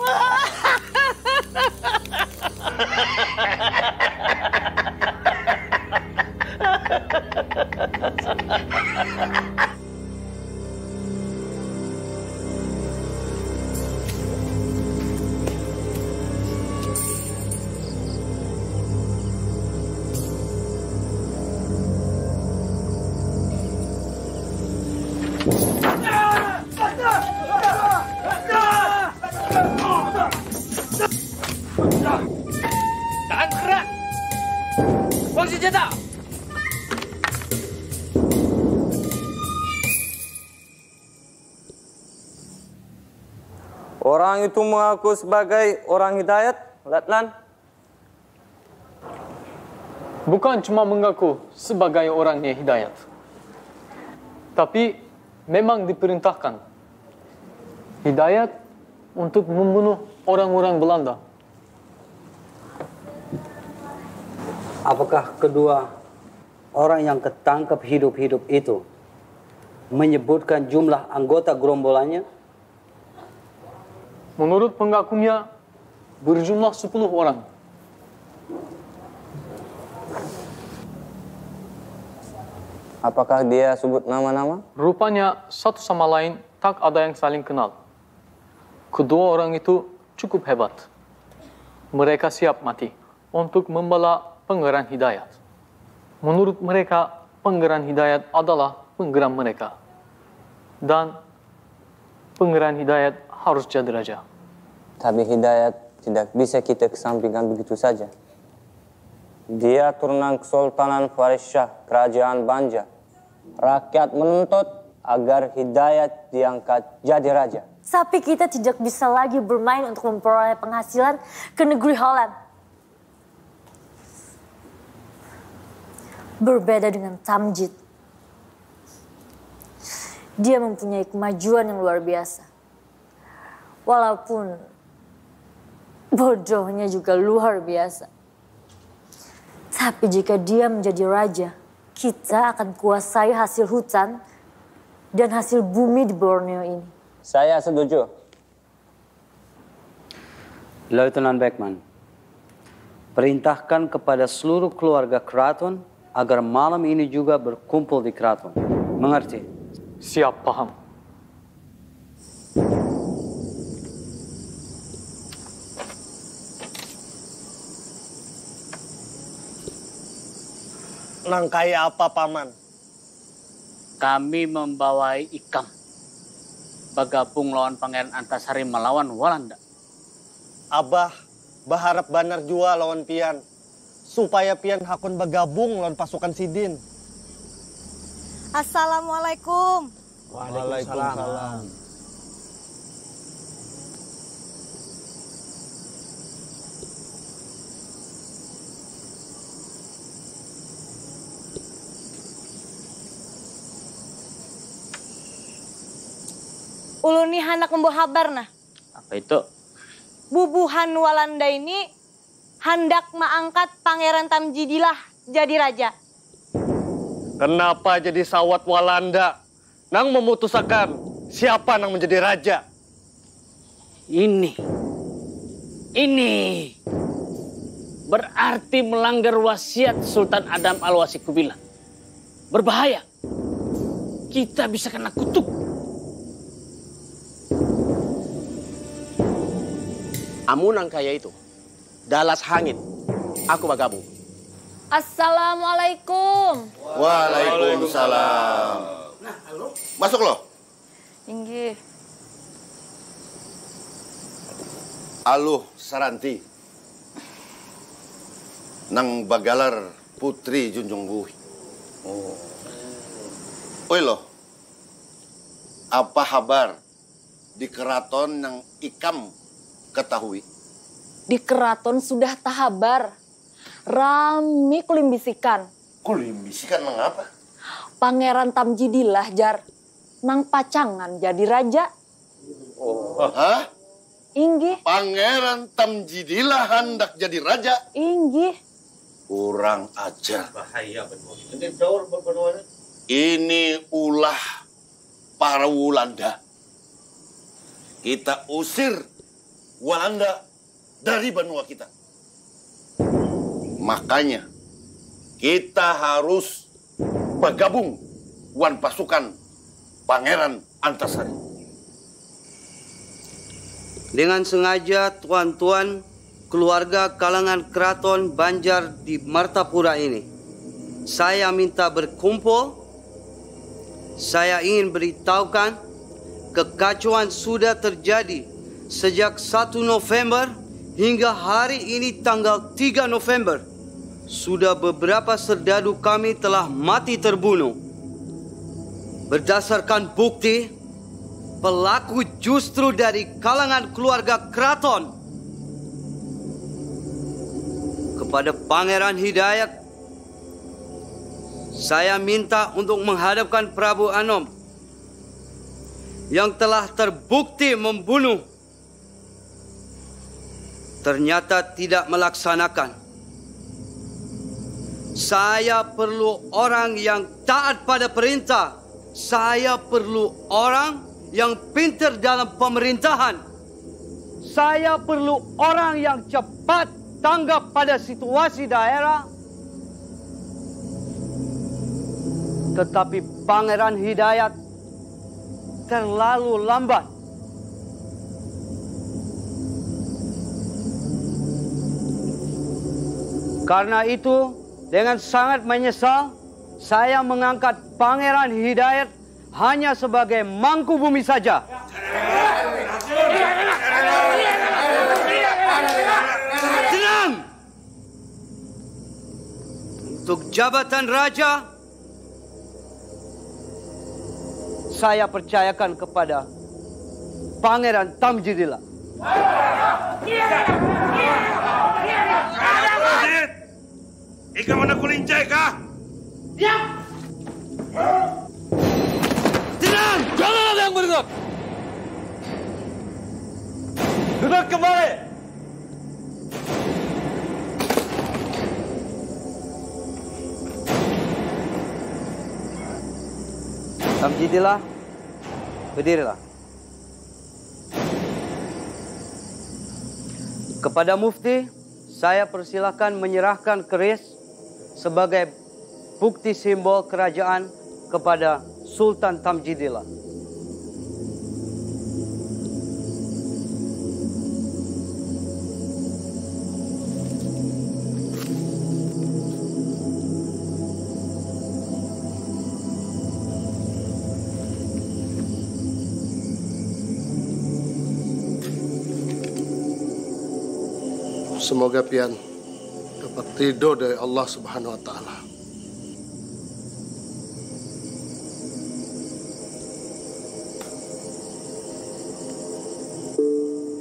Jangan bergerak. Buang senjata. Orang itu mengaku sebagai orang hidayat, Letnan. Bukan cuma mengaku sebagai orangnya hidayat, tapi memang diperintahkan hidayat untuk membunuh orang-orang Belanda. Apakah kedua orang yang ketangkap hidup-hidup itu menyebutkan jumlah anggota gerombolannya? Menurut pengakunya berjumlah 10 orang. Apakah dia sebut nama-nama? Rupanya satu sama lain tak ada yang saling kenal. Kedua orang itu cukup hebat. Mereka siap mati untuk membela Pangeran Hidayat. Menurut mereka, Pangeran Hidayat adalah penggeram mereka. Dan Pangeran Hidayat harus jadi raja. Tapi Hidayat tidak bisa kita kesampingkan begitu saja. Dia turunan Kesultanan Faris Shah, Kerajaan Banja. Rakyat menuntut agar Hidayat diangkat jadi raja. Tapi kita tidak bisa lagi bermain untuk memperoleh penghasilan ke negeri Holland. Berbeda dengan Tamjid. Dia mempunyai kemajuan yang luar biasa. Walaupun bodohnya juga luar biasa. Tapi jika dia menjadi raja, kita akan kuasai hasil hutan dan hasil bumi di Borneo ini. Saya setuju. Lieutenant Beckman, perintahkan kepada seluruh keluarga keraton agar malam ini juga berkumpul di keraton. Mengerti? Siap, paham. Nangkai apa, Paman? Kami membawai Ikam bergabung lawan Pangeran Antasari melawan Walanda. Abah berharap banar jua lawan Pian, supaya Pian hakun bergabung lawan pasukan Sidin. Assalamualaikum. Waalaikumsalam. Ulun nih hendak membawa kabar nah. Apa itu? Bubuhan Walanda ini hendak mengangkat Pangeran Tamjidilah jadi raja. Kenapa jadi sawat Walanda? Nang memutuskan siapa nang menjadi raja? Ini berarti melanggar wasiat Sultan Adam Al-Wasikubilah. Berbahaya. Kita bisa kena kutuk. Amunang kaya itu, dalas hangit, aku bergabung. Assalamualaikum. Waalaikumsalam. Nah, halo. Masuk loh. Inggih. Aluh Saranti. Nang bagalar putri Junjung Buhi. Oh. Oi loh. Apa kabar di keraton nang Ikam ketahui? Di keraton sudah tahabar. Rami kulimbisikan. Kulimbisikan mengapa? Pangeran Tamjidilah jar. Nang pacangan jadi raja. Oh. Hah? Inggih. Pangeran Tamjidilah hendak jadi raja? Inggih. Kurang ajar. Bahaya benar. Ini ulah para Walanda. Kita usir Walanda dari benua kita. Makanya kita harus bergabung dengan pasukan Pangeran Antasari. Dengan sengaja tuan-tuan keluarga kalangan Keraton Banjar di Martapura ini, saya minta berkumpul. Saya ingin beritahukan kekacauan sudah terjadi sejak 1 November hingga hari ini tanggal 3 November. Sudah beberapa serdadu kami telah mati terbunuh. Berdasarkan bukti, pelaku justru dari kalangan keluarga keraton. Kepada Pangeran Hidayat, saya minta untuk menghadapkan Prabu Anom yang telah terbukti membunuh, ternyata tidak melaksanakan. Saya perlu orang yang taat pada perintah. Saya perlu orang yang pintar dalam pemerintahan. Saya perlu orang yang cepat tanggap pada situasi daerah. Tetapi Pangeran Hidayat terlalu lambat. Karena itu, dengan sangat menyesal, saya mengangkat Pangeran Hidayat hanya sebagai mangku bumi saja. Tenang! Untuk jabatan raja, saya percayakan kepada Pangeran Tamjidillah. Ika mana kulincai kah? Diam! Tenang! Jangan ada yang bergerak! Duduk kembali! Tamjidillah, berdirilah. Kepada Mufti, saya persilahkan menyerahkan keris sebagai bukti simbol kerajaan kepada Sultan Tamjidillah. Semoga pian dapat ridho dari Allah Subhanahu wa Ta'ala.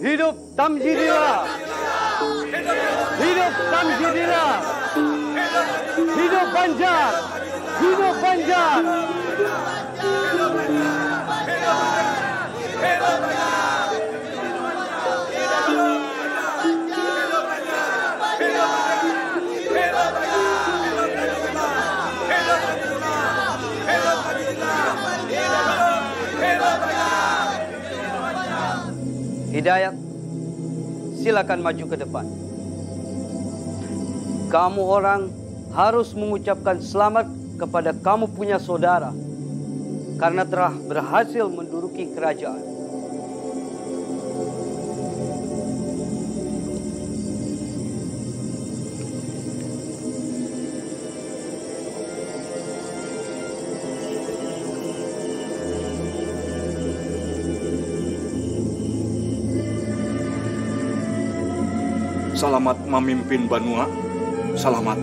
Hidup Tamjidillah! Hidup Tamjidillah! Hidup Banjar! Hidup Banjar! Hidayat, silakan maju ke depan. Kamu orang harus mengucapkan selamat kepada kamu punya saudara karena telah berhasil menduduki kerajaan. Selamat memimpin Banua. Selamat.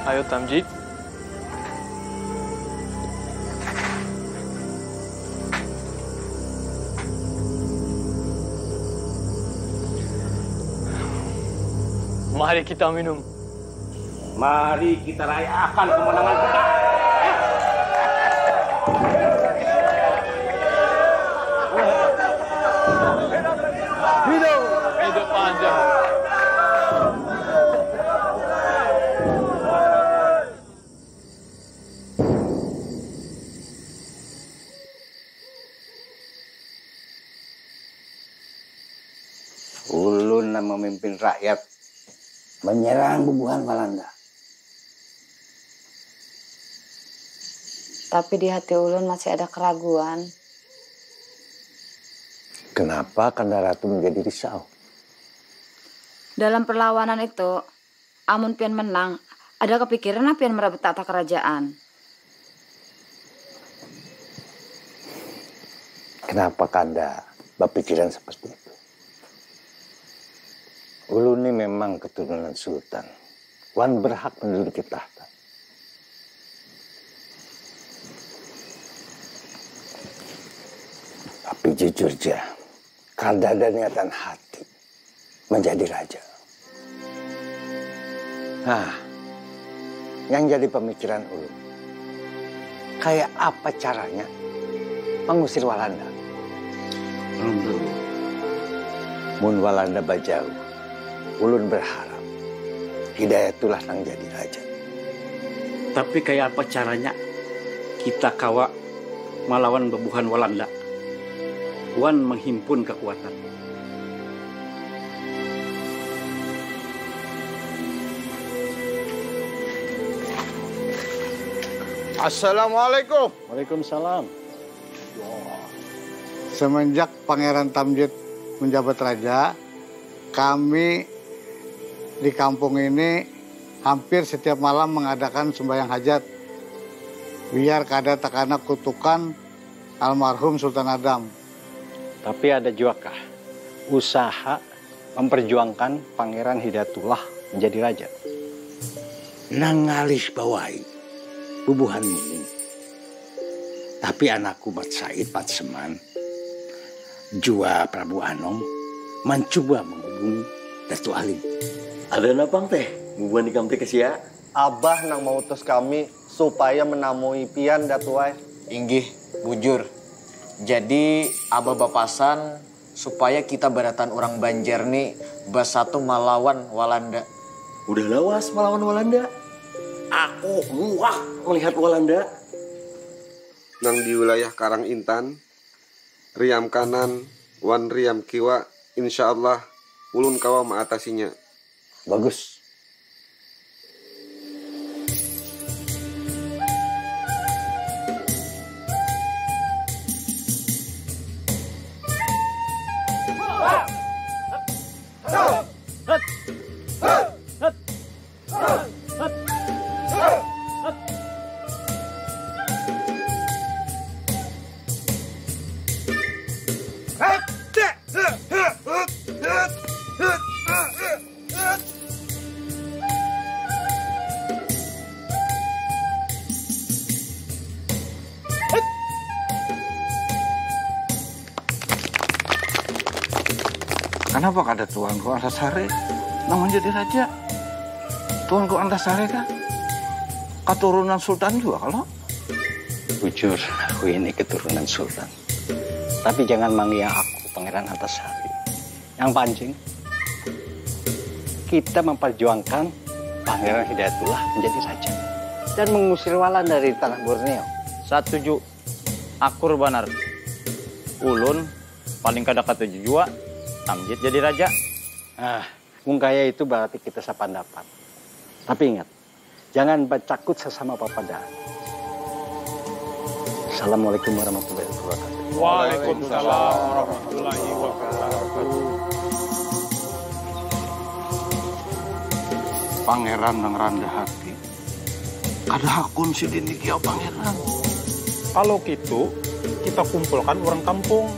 Ayo Tamjid. Mari kita minum. Mari kita rayakan kemenangan kita. Hidup panjang. Ulun yang memimpin rakyat menyerang bubuhan Walanda. Tapi di hati ulun masih ada keraguan. Kenapa Kanda Ratu menjadi risau? Dalam perlawanan itu, amun pian menang, ada kepikiran pian merebut tahta kerajaan. Kenapa Kanda berpikiran seperti itu? Ulun ini memang keturunan sultan. Wan berhak menduduki tahta. Tapi jujur aja, Kanda ada niatan hati menjadi raja. Nah, yang jadi pemikiran ulun, kayak apa caranya mengusir Walanda? Mun Walanda bajau, ulun berharap Hidayatullah nang jadi raja. Tapi kayak apa caranya kita kawa melawan bebuhan Walanda? Wan menghimpun kekuatan. Assalamualaikum. Waalaikumsalam. Semenjak Pangeran Tamjid menjabat raja, kami di kampung ini hampir setiap malam mengadakan sembahyang hajat. Biar kada takana kutukan almarhum Sultan Adam. Tapi ada juga kah usaha memperjuangkan Pangeran Hidayatullah menjadi raja? Nangalis bawai bubuhan ini. Tapi anakku Mat Said Patseman, jua Prabu Anom, mencoba menghubungi Datu Alim. Ada napang teh? Bubuhan ikam teh kesia? Abah nang mau utus kami supaya menamui pian Datuai. Inggih, bujur. Jadi abah bapasan supaya kita baratan orang Banjar nih basatu melawan Walanda. Udah lawas melawan Walanda. Aku muak melihat Walanda. Nang di wilayah Karang Intan, riam kanan, wan riam kiwa, insya Allah ulun kawa mengatasinya. Bagus. Kenapa kada Tuanku Antasari namun jadi raja? Tuanku Antasari kan keturunan sultan juga kalau? Jujur, aku ini keturunan sultan. Tapi jangan manggil aku Pangeran Antasari. Yang pancing, kita memperjuangkan Pangeran Hidayatullah menjadi raja dan mengusir Walanda dari tanah Borneo. Setuju. Akur banar. Ulun paling kada katuju jua Tamjid jadi raja. Mungkaya itu berarti kita sependapat. Tapi ingat, jangan bercakut sesama papada. Assalamualaikum warahmatullahi wabarakatuh. Waalaikumsalam warahmatullahi wabarakatuh. Pangeran nang rendah hati. Kada hakun si dini kiau pangeran. Kalau gitu, kita kumpulkan orang kampung.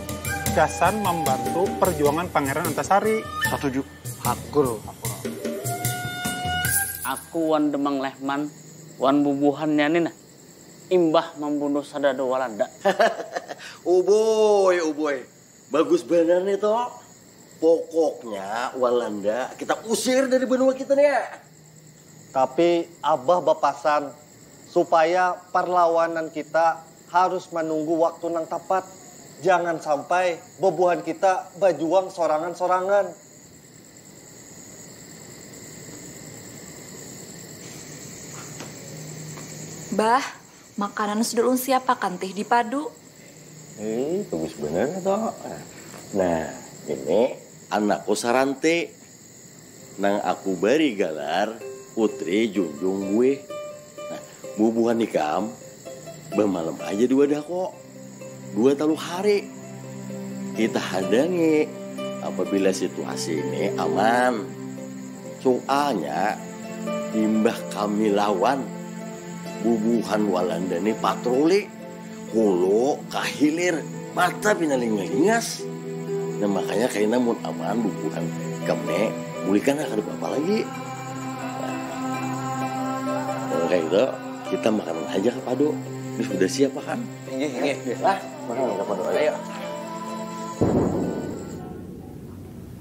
Gasan membantu perjuangan Pangeran Antasari. Setuju. Hakul. Aku wan demang lehman, wan bubuhannya nina. Imbah membunuh sadada Walanda. Uboy. Bagus benar nih toh. Pokoknya Walanda kita usir dari benua kita nih. Tapi abah bapasan supaya perlawanan kita harus menunggu waktu nang tepat. Jangan sampai bebuhan kita berjuang sorangan-sorangan. Bah, makanan sudah ulun siapakan teh di padu? Bagus bener toh. Nah, ini anakku Sarante. Nang aku bari galar, putri junjung gue. Nah, bubuhan nikam, bermalam aja dua dah kok. 2 hari. Kita hadangi apabila situasi ini aman. Soalnya, imbah kami lawan bubuhan Walanda ini patroli. Kulo kahilir, mata pinaling-lingas. Nah makanya kayaknya mun aman bubuhan kami, bulikan akan apa lagi. Nah, kayak gitu, kita makanan aja ke Pado. Ini sudah siap kan? Iya. Lah, makanan ke Pado ayo.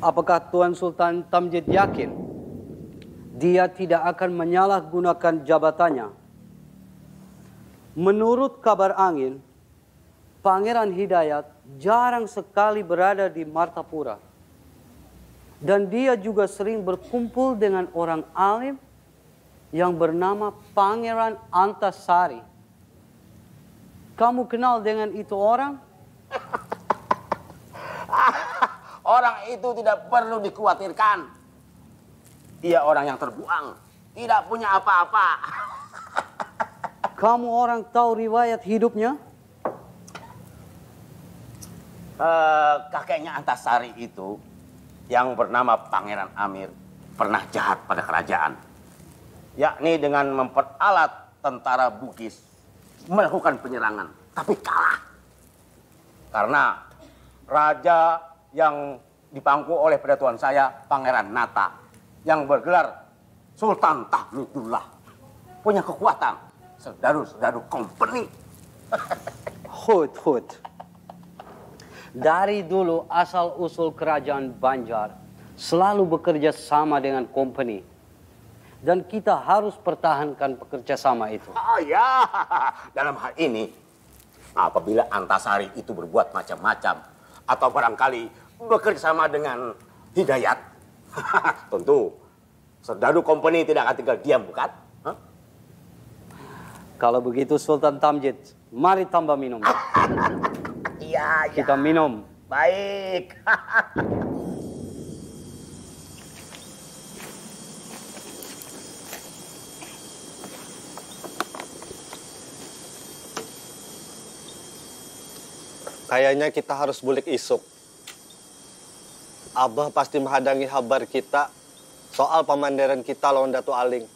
Apakah Tuan Sultan Tamjid yakin dia tidak akan menyalahgunakan jabatannya? Menurut kabar angin, Pangeran Hidayat jarang sekali berada di Martapura. Dan dia juga sering berkumpul dengan orang alim yang bernama Pangeran Antasari. Kamu kenal dengan itu orang? Orang itu tidak perlu dikhawatirkan. Dia orang yang terbuang, tidak punya apa-apa. Kamu orang tahu riwayat hidupnya? Kakeknya Antasari itu yang bernama Pangeran Amir pernah jahat pada kerajaan. Yakni dengan memperalat tentara Bugis melakukan penyerangan, tapi kalah. Karena raja yang dipangku oleh pedatuan saya, Pangeran Nata, yang bergelar Sultan Tahludullah, punya kekuatan serdadu-serdadu company. Hud. Dari dulu asal-usul kerajaan Banjar selalu bekerja sama dengan company. Dan kita harus pertahankan pekerjasama itu. Oh ya, dalam hal ini, apabila Antasari itu berbuat macam-macam, atau barangkali bekerja sama dengan Hidayat, tentu serdadu company tidak akan tinggal diam, bukan? Huh? Kalau begitu Sultan Tamjid, mari tambah minum. Iya. Kita minum. Baik. Kayaknya kita harus bulik isuk. Abah pasti menghadangi kabar kita soal pemandiran kita lawan Datu Aling.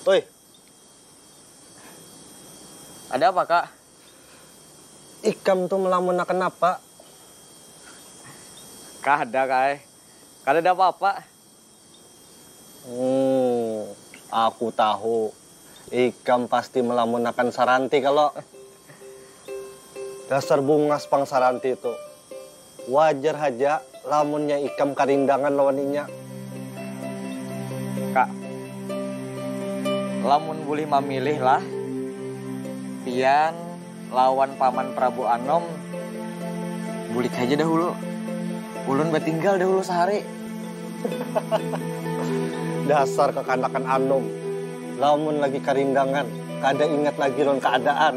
Woi. Ada apa, Kak? Ikam tuh melamun kenapa? Kada, Kak. Kada ada apa-apa. Aku tahu. Ikam pasti melamunakan Saranti kalau dasar bungas pang Saranti itu. Wajar aja lamunnya Ikam karindangan lawaninya. Kak, lamun boleh memilih lah, pian lawan Paman Prabu Anom, bulik aja dahulu. Ulun bertinggal dahulu sehari. Dasar kekanakan Anom. Lamun lagi karindangan, kada ingat lagi non keadaan.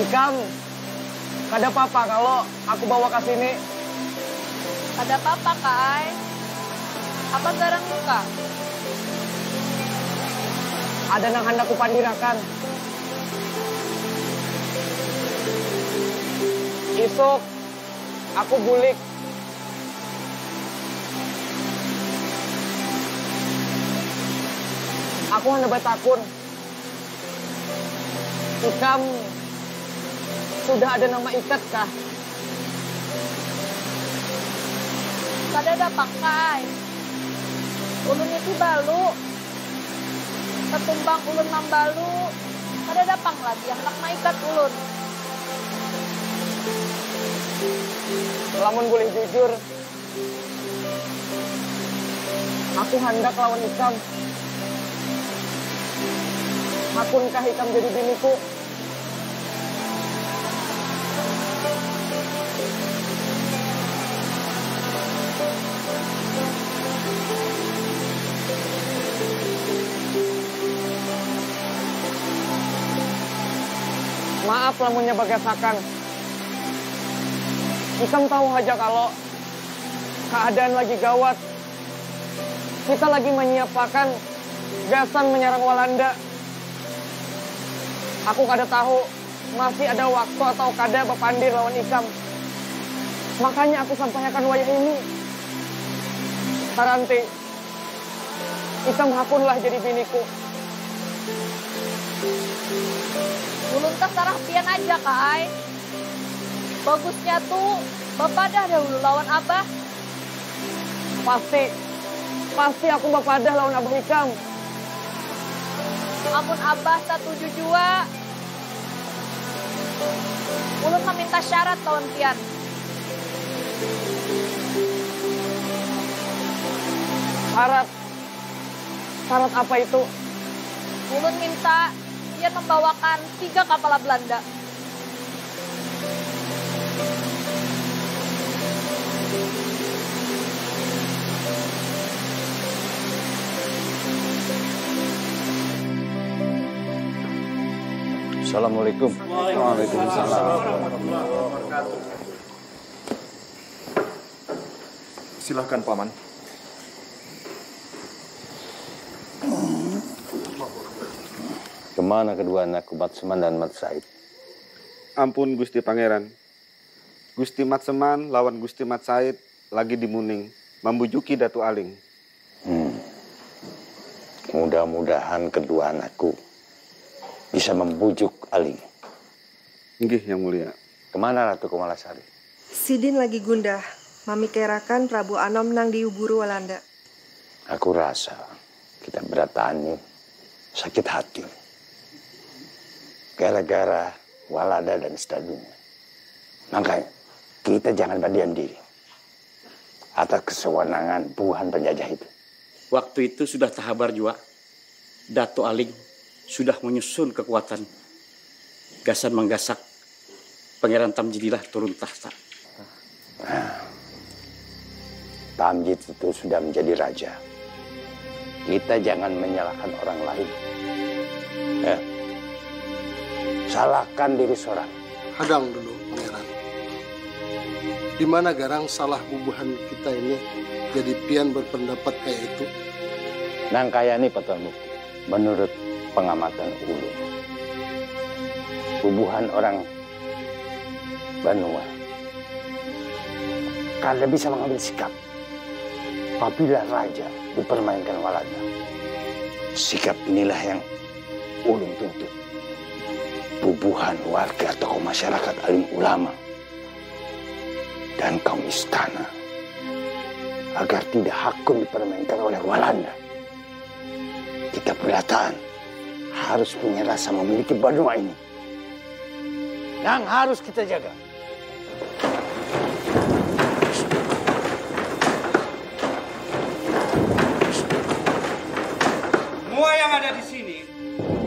Ikam, kada apa-apa kalau aku bawa ke sini. Ada apa-apa, Kak? Apa garang luka? Ada nang hendak kupandirakan. Isuk, aku bulik. Aku hendak bertakun. Ikam sudah ada nama ikat kah? Kada pakai. Ulun itu balu. Ketumbang ulun mambalu. Kada dapang lagi yang hendak maikat ulun. Lamun boleh jujur, aku hendak lawan Ikam. Hakunkah Ikam jadi biniku? Maaf lamunnya bagasakan. Ikam tahu aja kalau keadaan lagi gawat. Kita lagi menyiapkan gasan menyerang Walanda. Aku kada tahu masih ada waktu atau kada bepandir lawan Ikam. Makanya aku sampaikan wayah ini. Saranti, Ikam hakunlah jadi biniku. Ulun tak sarah pian aja, Kai. Bagusnya tuh, Bapak dah dahulu lawan Abah. Pasti aku Bapak dah lawan Abah Ikam. Amun Abah setuju jua. Ulun meminta syarat lawan pian. Syarat apa itu? Ulun minta dia membawakan 3 kapal Belanda. Assalamualaikum. Waalaikumsalam. Silahkan Paman. Kemana kedua anakku Matseman dan Mat Said? Ampun Gusti Pangeran. Gusti Matseman lawan Gusti Mat Said lagi di Muning, membujuki Datu Aling. Mudah-mudahan kedua anakku bisa membujuk Aling. Nggih, Yang Mulia. Kemana Ratu Kumalasari? Sidin lagi gundah, memikirakan Prabu Anom nang diuburu Walanda. Aku rasa kita beratani sakit hati. Gara-gara Walanda dan Stadunya. Makanya kita jangan berdiam diri atas kesewenangan buhan penjajah itu. Waktu itu sudah terhabar juga. Datu Aling sudah menyusun kekuatan. Gasan menggasak Pangeran Tamjidilah turun tahta. Tamjid itu sudah menjadi raja. Kita jangan menyalahkan orang lain. Salahkan diri seorang. Hadang dulu, Pangeran. Di mana garang salah bubuhan kita ini jadi pian berpendapat kayak itu? Nang kaya ini Patuan Mufti. Menurut pengamatan ulun, bubuhan orang Banua kada bisa mengambil sikap apabila raja dipermainkan Walanda. Sikap inilah yang ulun tuntut. Bubuhan warga tokoh masyarakat, alim ulama, dan kaum istana agar tidak hakun dipermainkan oleh Walanda. Kita berataan harus punya rasa memiliki Banua ini yang harus kita jaga. Semua yang ada di sini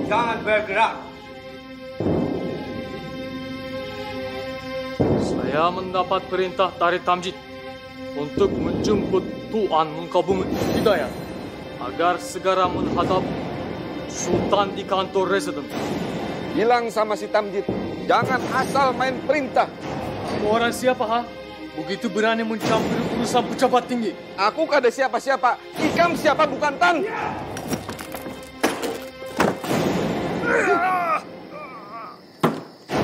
jangan bergerak. Saya mendapat perintah dari Tamjid untuk menjemput Tuan Mengkabung Hidayat agar segera menghadap Sultan di kantor residen. Bilang sama si Tamjid, jangan asal main perintah. Kamu orang siapa, ha? Begitu berani mencampuri urusan pejabat tinggi. Aku kada siapa-siapa. Ikam siapa bukan Tan.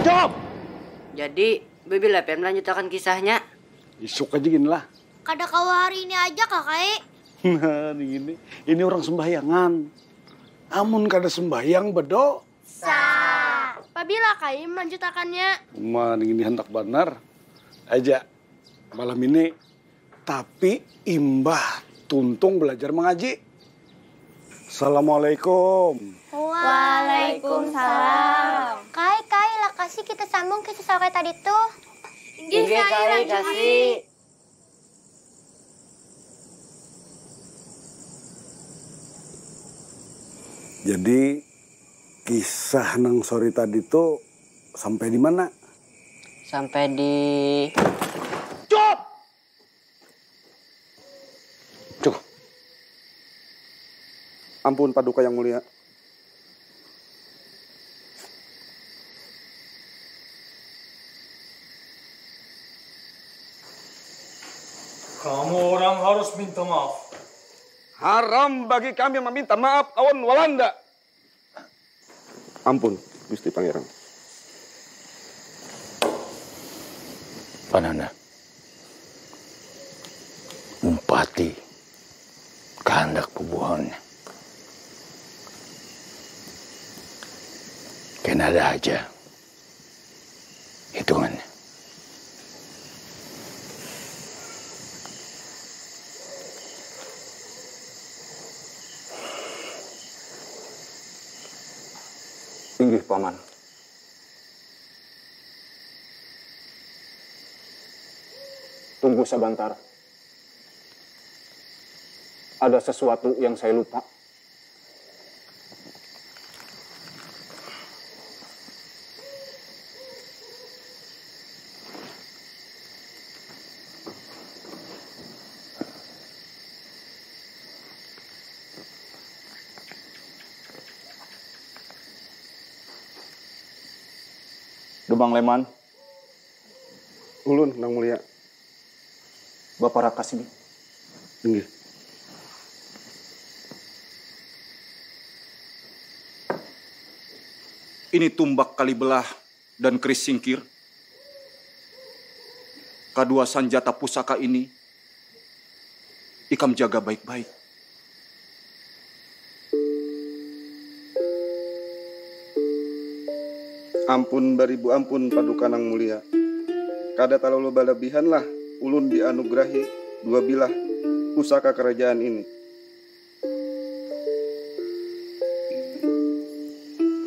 Jawab! Jadi, Bibi Lepen melanjutkan kisahnya. Isuk aja gini lah. Kada kau hari ini aja kakak. Nah, ini orang sembahyangan. Amun kada sembahyang bedo. Pabila kai melanjutkannya. Ini hendak benar. Aja, malam ini Tapi imbah tuntung belajar mengaji. Assalamualaikum. Waalaikumsalam. Kai, lah kasih kita sambung ke siswa kayak tadi tuh. Iya, Kai, kasih. Jadi kisah nang sore tadi tuh sampai di mana? Sampai di... Ampun Paduka yang mulia. Kamu orang harus minta maaf. Haram bagi kami meminta maaf lawan Walanda. Ampun, Gusti Pangeran. Panana, umpati kehendak pubuhannya. Kena ada aja hitungannya. Inggih, Paman. Tunggu sebentar. Ada sesuatu yang saya lupa. Demang Leman. Ulun, Nang Mulia. Bapak Raka sini. Inggih. Ini tumbak Kalibelah dan keris singkir. Kedua sanjata pusaka ini ikam jaga baik-baik. Ampun baribu ampun Paduka Nang Mulia. Kada terlalu balabihan lah ulun dianugerahi dua bilah pusaka kerajaan ini.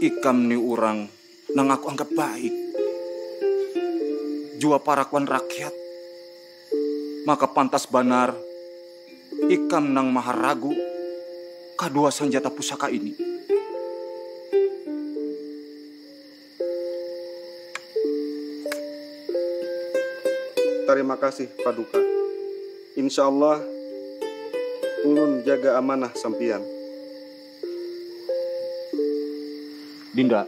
Ikam ni orang nang aku anggap baik. Jua parakuan rakyat. Maka pantas banar ikam nang maharagu kedua sanjata pusaka ini. Terima kasih Paduka. Insya Allah ulun jaga amanah sampian. Dinda.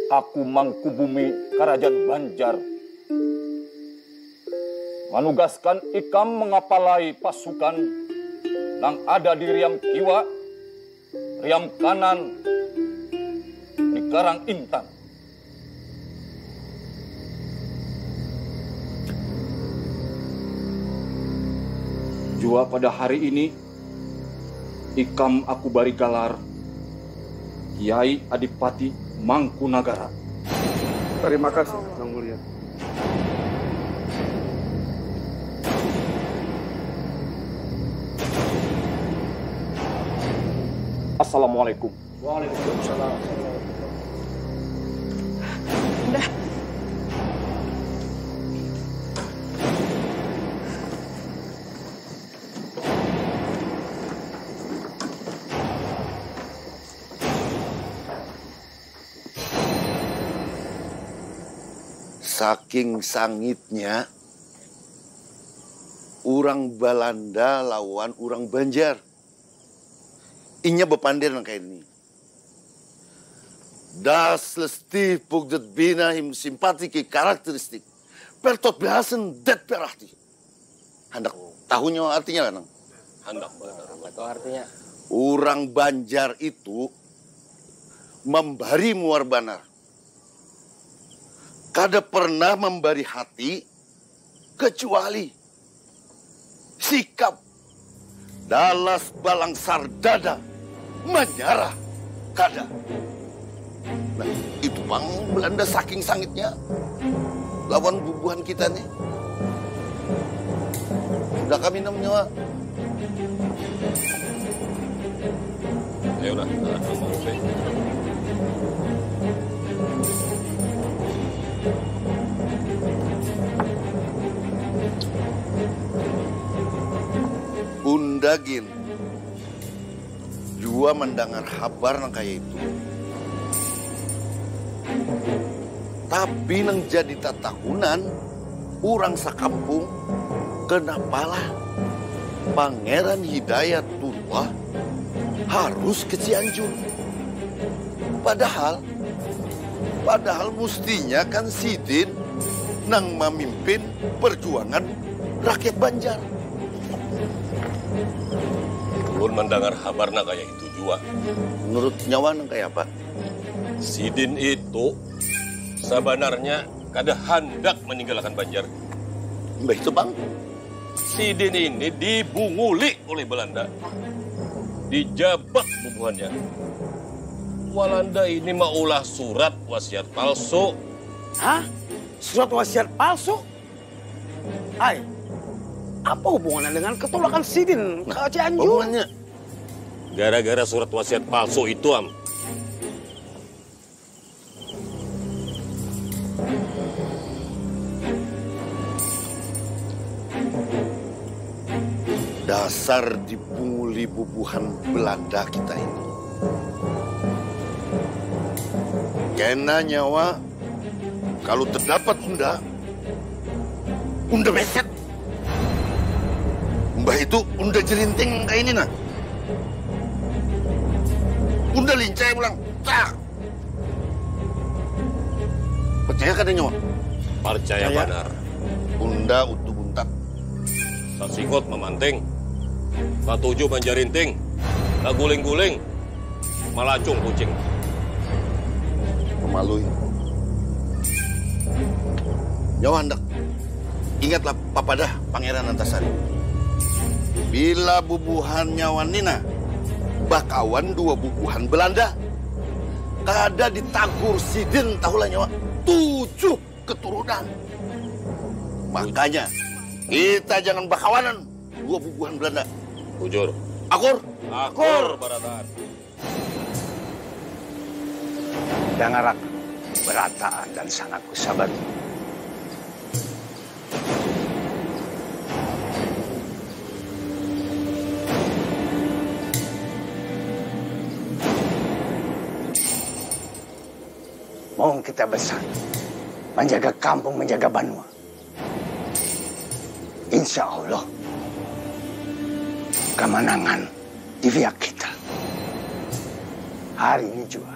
Aku Mangku Bumi Kerajaan Banjar menugaskan ikam mengapalai pasukan yang ada di Riam Kiwa, Riam Kanan, di Karang Intan. Jua pada hari ini, ikam aku bari galar Kiai Adipati Mangkunagara. Terima kasih, Nang Mulia. Assalamualaikum. Waalaikumsalam. Udah. Saking sangitnya orang Belanda lawan orang Banjar. Inya bepandir nang kayak ini. Das lesti pugdet bina him simpatiki karakteristik. Pertot behasen det perahti. Hendak tahunya artinya kan? Hendak benar. Itu artinya? Orang Banjar itu membari muar banar. Kada pernah memberi hati kecuali sikap Dalas balang sardada menyarah kada. Nah, itu bang Belanda saking sangitnya lawan bubuhan kita nih. Sudah kami namanya. Ya udah, mau saya. Undagin jua mendengar kabar nang kayak itu. Tapi nang jadi tatakunan orang sakampung kenapalah Pangeran Hidayat Turwa harus ke Cianjur. Padahal mestinya kan Sidin nang memimpin perjuangan rakyat Banjar. Ulun mendengar kabarna kayak itu juga. Menurut nyawa nang kayak apa? Sidin itu sebenarnya kada hendak meninggalkan Banjar. Mbah itu bang? Sidin ini dibunguli oleh Belanda. Dijabak bubuhannya. Walanda ini maulah surat wasiat palsu. Hah? Surat wasiat palsu? Hai, apa hubungannya dengan ketolakan Sidin ke Cianjur? Gara-gara surat wasiat palsu itu, Am. Dasar dipunguli bubuhan Belanda kita ini. Kena nyawa, kalau terdapat unda beset. Mbah itu unda jerinting kayak ini nah. Unda lincah pulang. Tak. Percaya kada nyawa? Percaya benar. Unda utuh buntak. Sasikot memanting. Satuju menjarinting. Guling-guling. Malacung kucing. Memalui. Nyawa hendak. Ingatlah papadah Pangeran Antasari. Bila bubuhan nyawan Nina, bakawan dua bubuhan Belanda. Kada ditagur Sidin tahulah nyawa 7 keturunan. Makanya kita jangan bakawanan dua bubuhan Belanda. Bujur. Akur. Akur barataan. Dengarak berataan dan sangat kusabat. Mohon kita bersatu, menjaga kampung, menjaga Banua. Insya Allah, kemenangan di pihak kita. Hari ini juga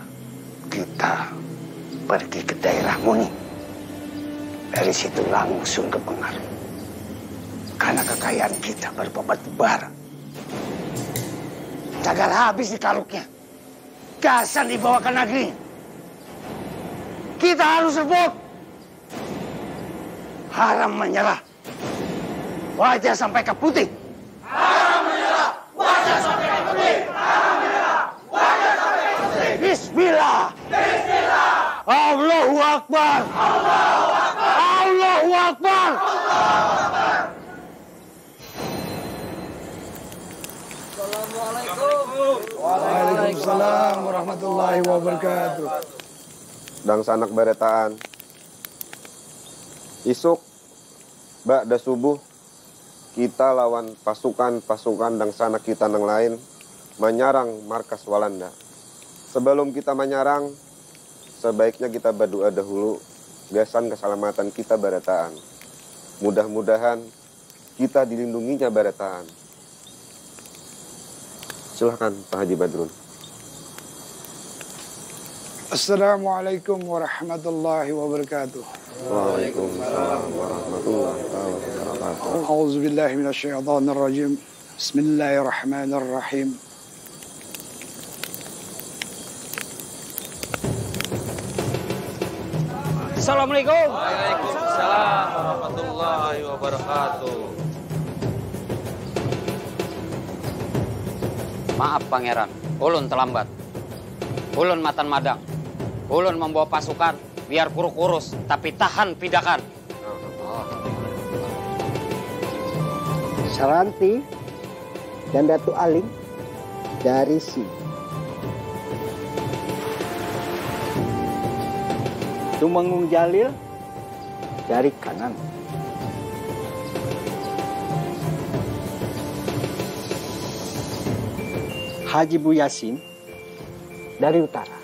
kita pergi ke daerah Muni. Dari situ langsung ke Pengaruh. Karena kekayaan kita berpapat bara. Cagar habis di Karuknya. Gasan dibawa ke negeri. Kita harus rebut. Haram menyerah. Wajah sampai ke putih. Haram menyerah. Wajah sampai ke putih. Haram menyerah. Wajah sampai ke putih. Bismillah. Bismillah. Allahu Akbar. Allahu Akbar. Allahu Akbar. Allahu Akbar. Assalamualaikum. Waalaikumsalam warahmatullahi wabarakatuh. Dan sanak beretaan. Isuk, ba'da subuh, kita lawan pasukan-pasukan dan sanak kita yang lain menyerang markas Walanda. Sebelum kita menyerang, sebaiknya kita berdoa dahulu, gasan keselamatan kita beretaan. Mudah-mudahan kita dilindunginya beretaan. Silahkan Pak Haji Badrun. Assalamualaikum warahmatullahi wabarakatuh. Waalaikumsalam warahmatullahi wabarakatuh. A'udzubillahi minasyaitonir rajim. Bismillahirrahmanirrahim. Assalamualaikum. Waalaikumsalam warahmatullahi wabarakatuh. Maaf Pangeran, ulun terlambat. Ulun matan madang. Ulun membawa pasukan biar kurus-kurus tapi tahan pidakan. Saranti dan Datu Aling dari sini. Tumenggung Jalil dari kanan. Haji Bu Yasin dari utara.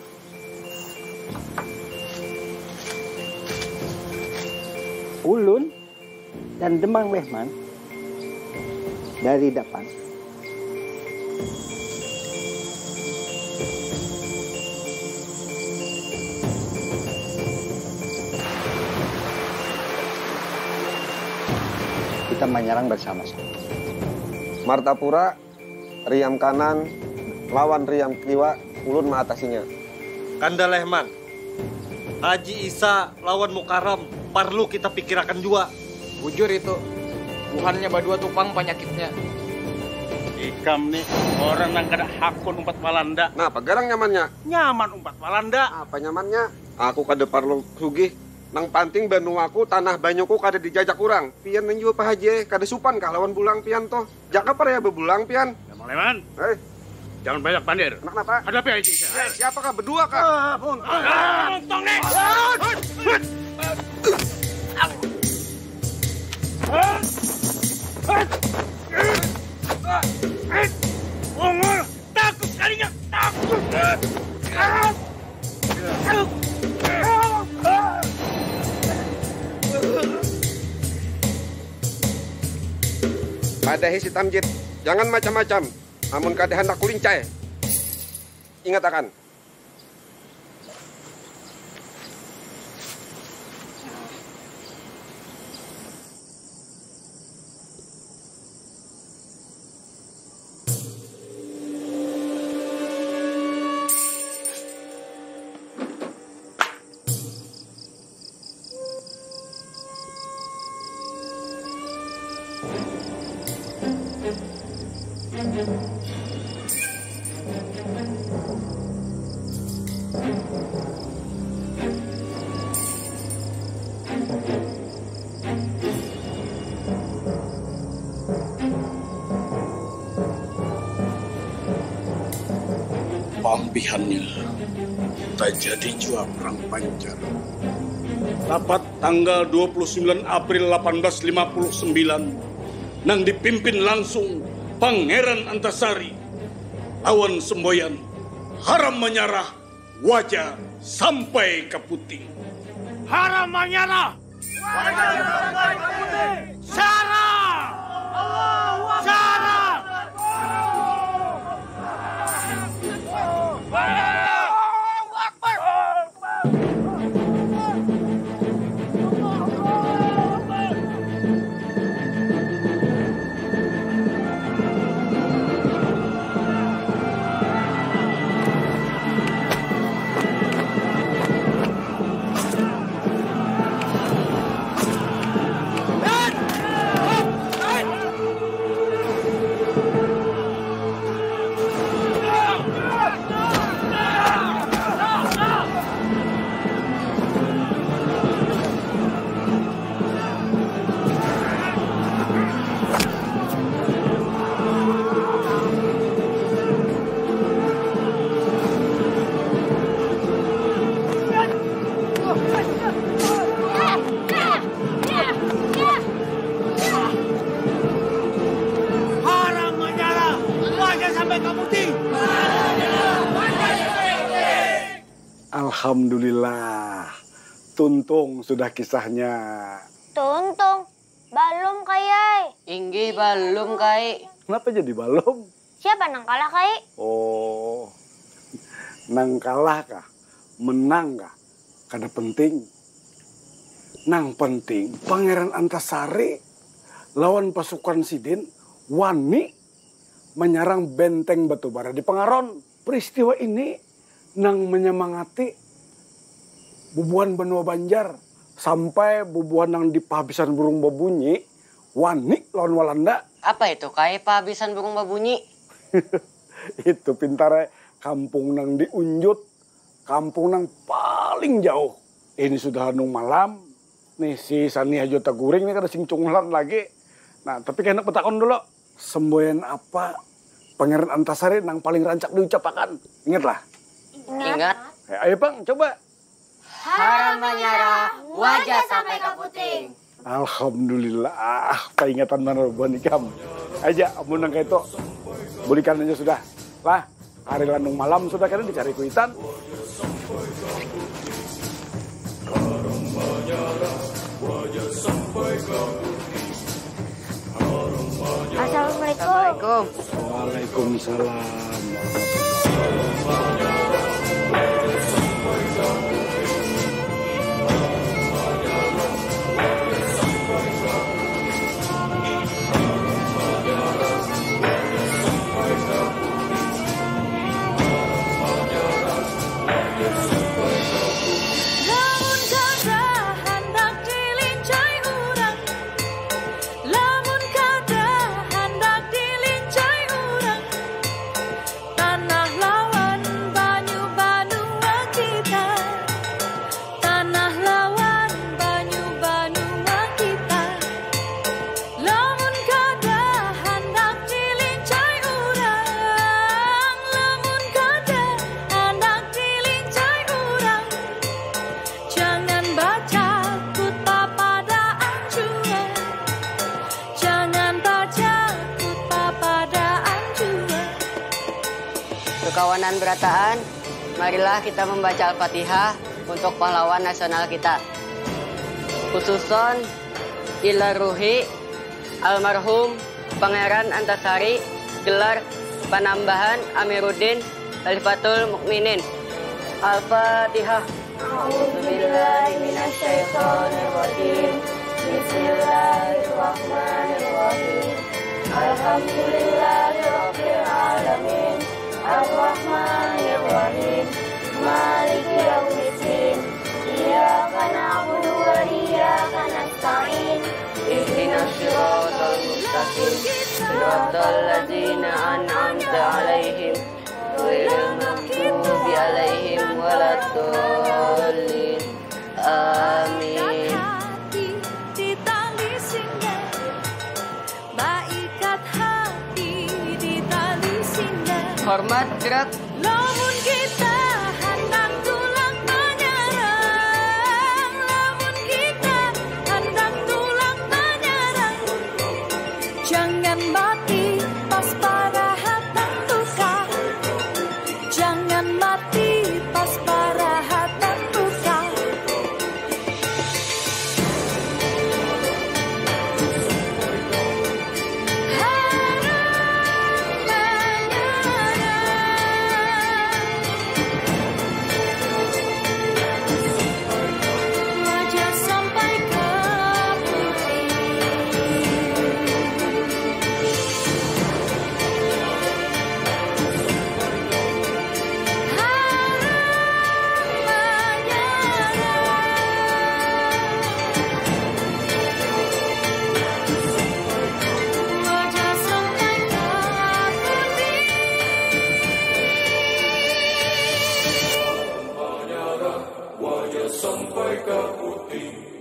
Ulun dan Demang Lehman dari depan. Kita menyerang bersama-sama. Martapura, Riam kanan, lawan Riam Kiwa, ulun mengatasinya. Kanda Lehman, Haji Isa lawan Mukaram, perlu kita pikirkan juga. Bujur itu, bukannya badua tupang penyakitnya. Ikam nih, orang yang kada hakun umpat Walanda. Nah, apa garang nyamannya? Nyaman umpat Walanda. Apa nyamannya? Aku kada perlu sugih. Nang panting Banuaku, tanah banyuku kada dijajak kurang. Pian menjual Pak Haji, kada supan kah lawan bulang pian toh. Jaka para ya bebulang pian. Demang Lehman. Jangan banyak pandir. Kenapa? Hadapi Haji Isa. Siapakah berdua kah? Montong nih. Ongol, takut kalinya, takut. Padahi si Tamjid, jangan macam-macam. Amun kada hendak kulincai. Ingat akan. Pampihannya tak jadi jua perang pancar. Rapat tanggal 29 April 1859 nang dipimpin langsung Pangeran Antasari lawan semboyan haram menyerah wajah sampai ke putih. Haram menyerah wajah sampai ke putih. Sarah! Sarah! Alhamdulillah, tuntung sudah kisahnya. Tuntung, balum Kai. Inggi balum Kai. Kenapa jadi balum? Siapa nang kalah Kai? Oh, nang kalah kah? Menang kah? Kada penting. Nang penting, Pangeran Antasari lawan pasukan Sidin wani menyerang benteng Batubara di Pengaron. Peristiwa ini nang menyemangati bubuhan benua Banjar sampai bubuhan nang di pahabisan burung babunyi wani lawan Walanda. Apa itu Kai pahabisan burung babunyi? Itu pintarnya kampung nang diunjut, kampung nang paling jauh. Ini sudah nung malam, nih si Sani Hajo Taguring ini kada sing cunglan lagi. Nah, tapi kena petakon dulu, semboyan apa Pangeran Antasari nang paling rancak diucapkan? Ingatlah. Ingat. Ayo Bang, coba. Haram menyerah, wajah sampai ke puting. Alhamdulillah, peringatan mana buat ikam. Aja, amun nang itu, berikan aja sudah. Lah, hari landung malam sudah kan dicari kuitan. Assalamualaikum. Waalaikumsalam. Kawanan berataan, marilah kita membaca Al-Fatihah untuk pahlawan nasional kita. Khususon ila ruhi almarhum Pangeran Antasari, gelar Panambahan Amiruddin Khalifatul Mukminin. Al-Fatihah. A'udzubillahi minasyaitonirrajim. Bismillahirrahmanirrahim. Alhamdulillahirabbil alamin. Ar-Rahmanir-Rahim. Maliki yaumiddin. Iyyaka na'budu wa iyyaka nasta'in. Ihdinas siratal mustaqim. Siratal ladzina an'amta 'alaihim ghairil maghdubi 'alaihim waladdallin. Amin. Hormat gerak. Lamun kita hendak tulang menyerang, lamun kita hendak tulang menyerang, jangan mati pas para hatan tukar, jangan mati pas para hatan tukar. Sampai ke putih.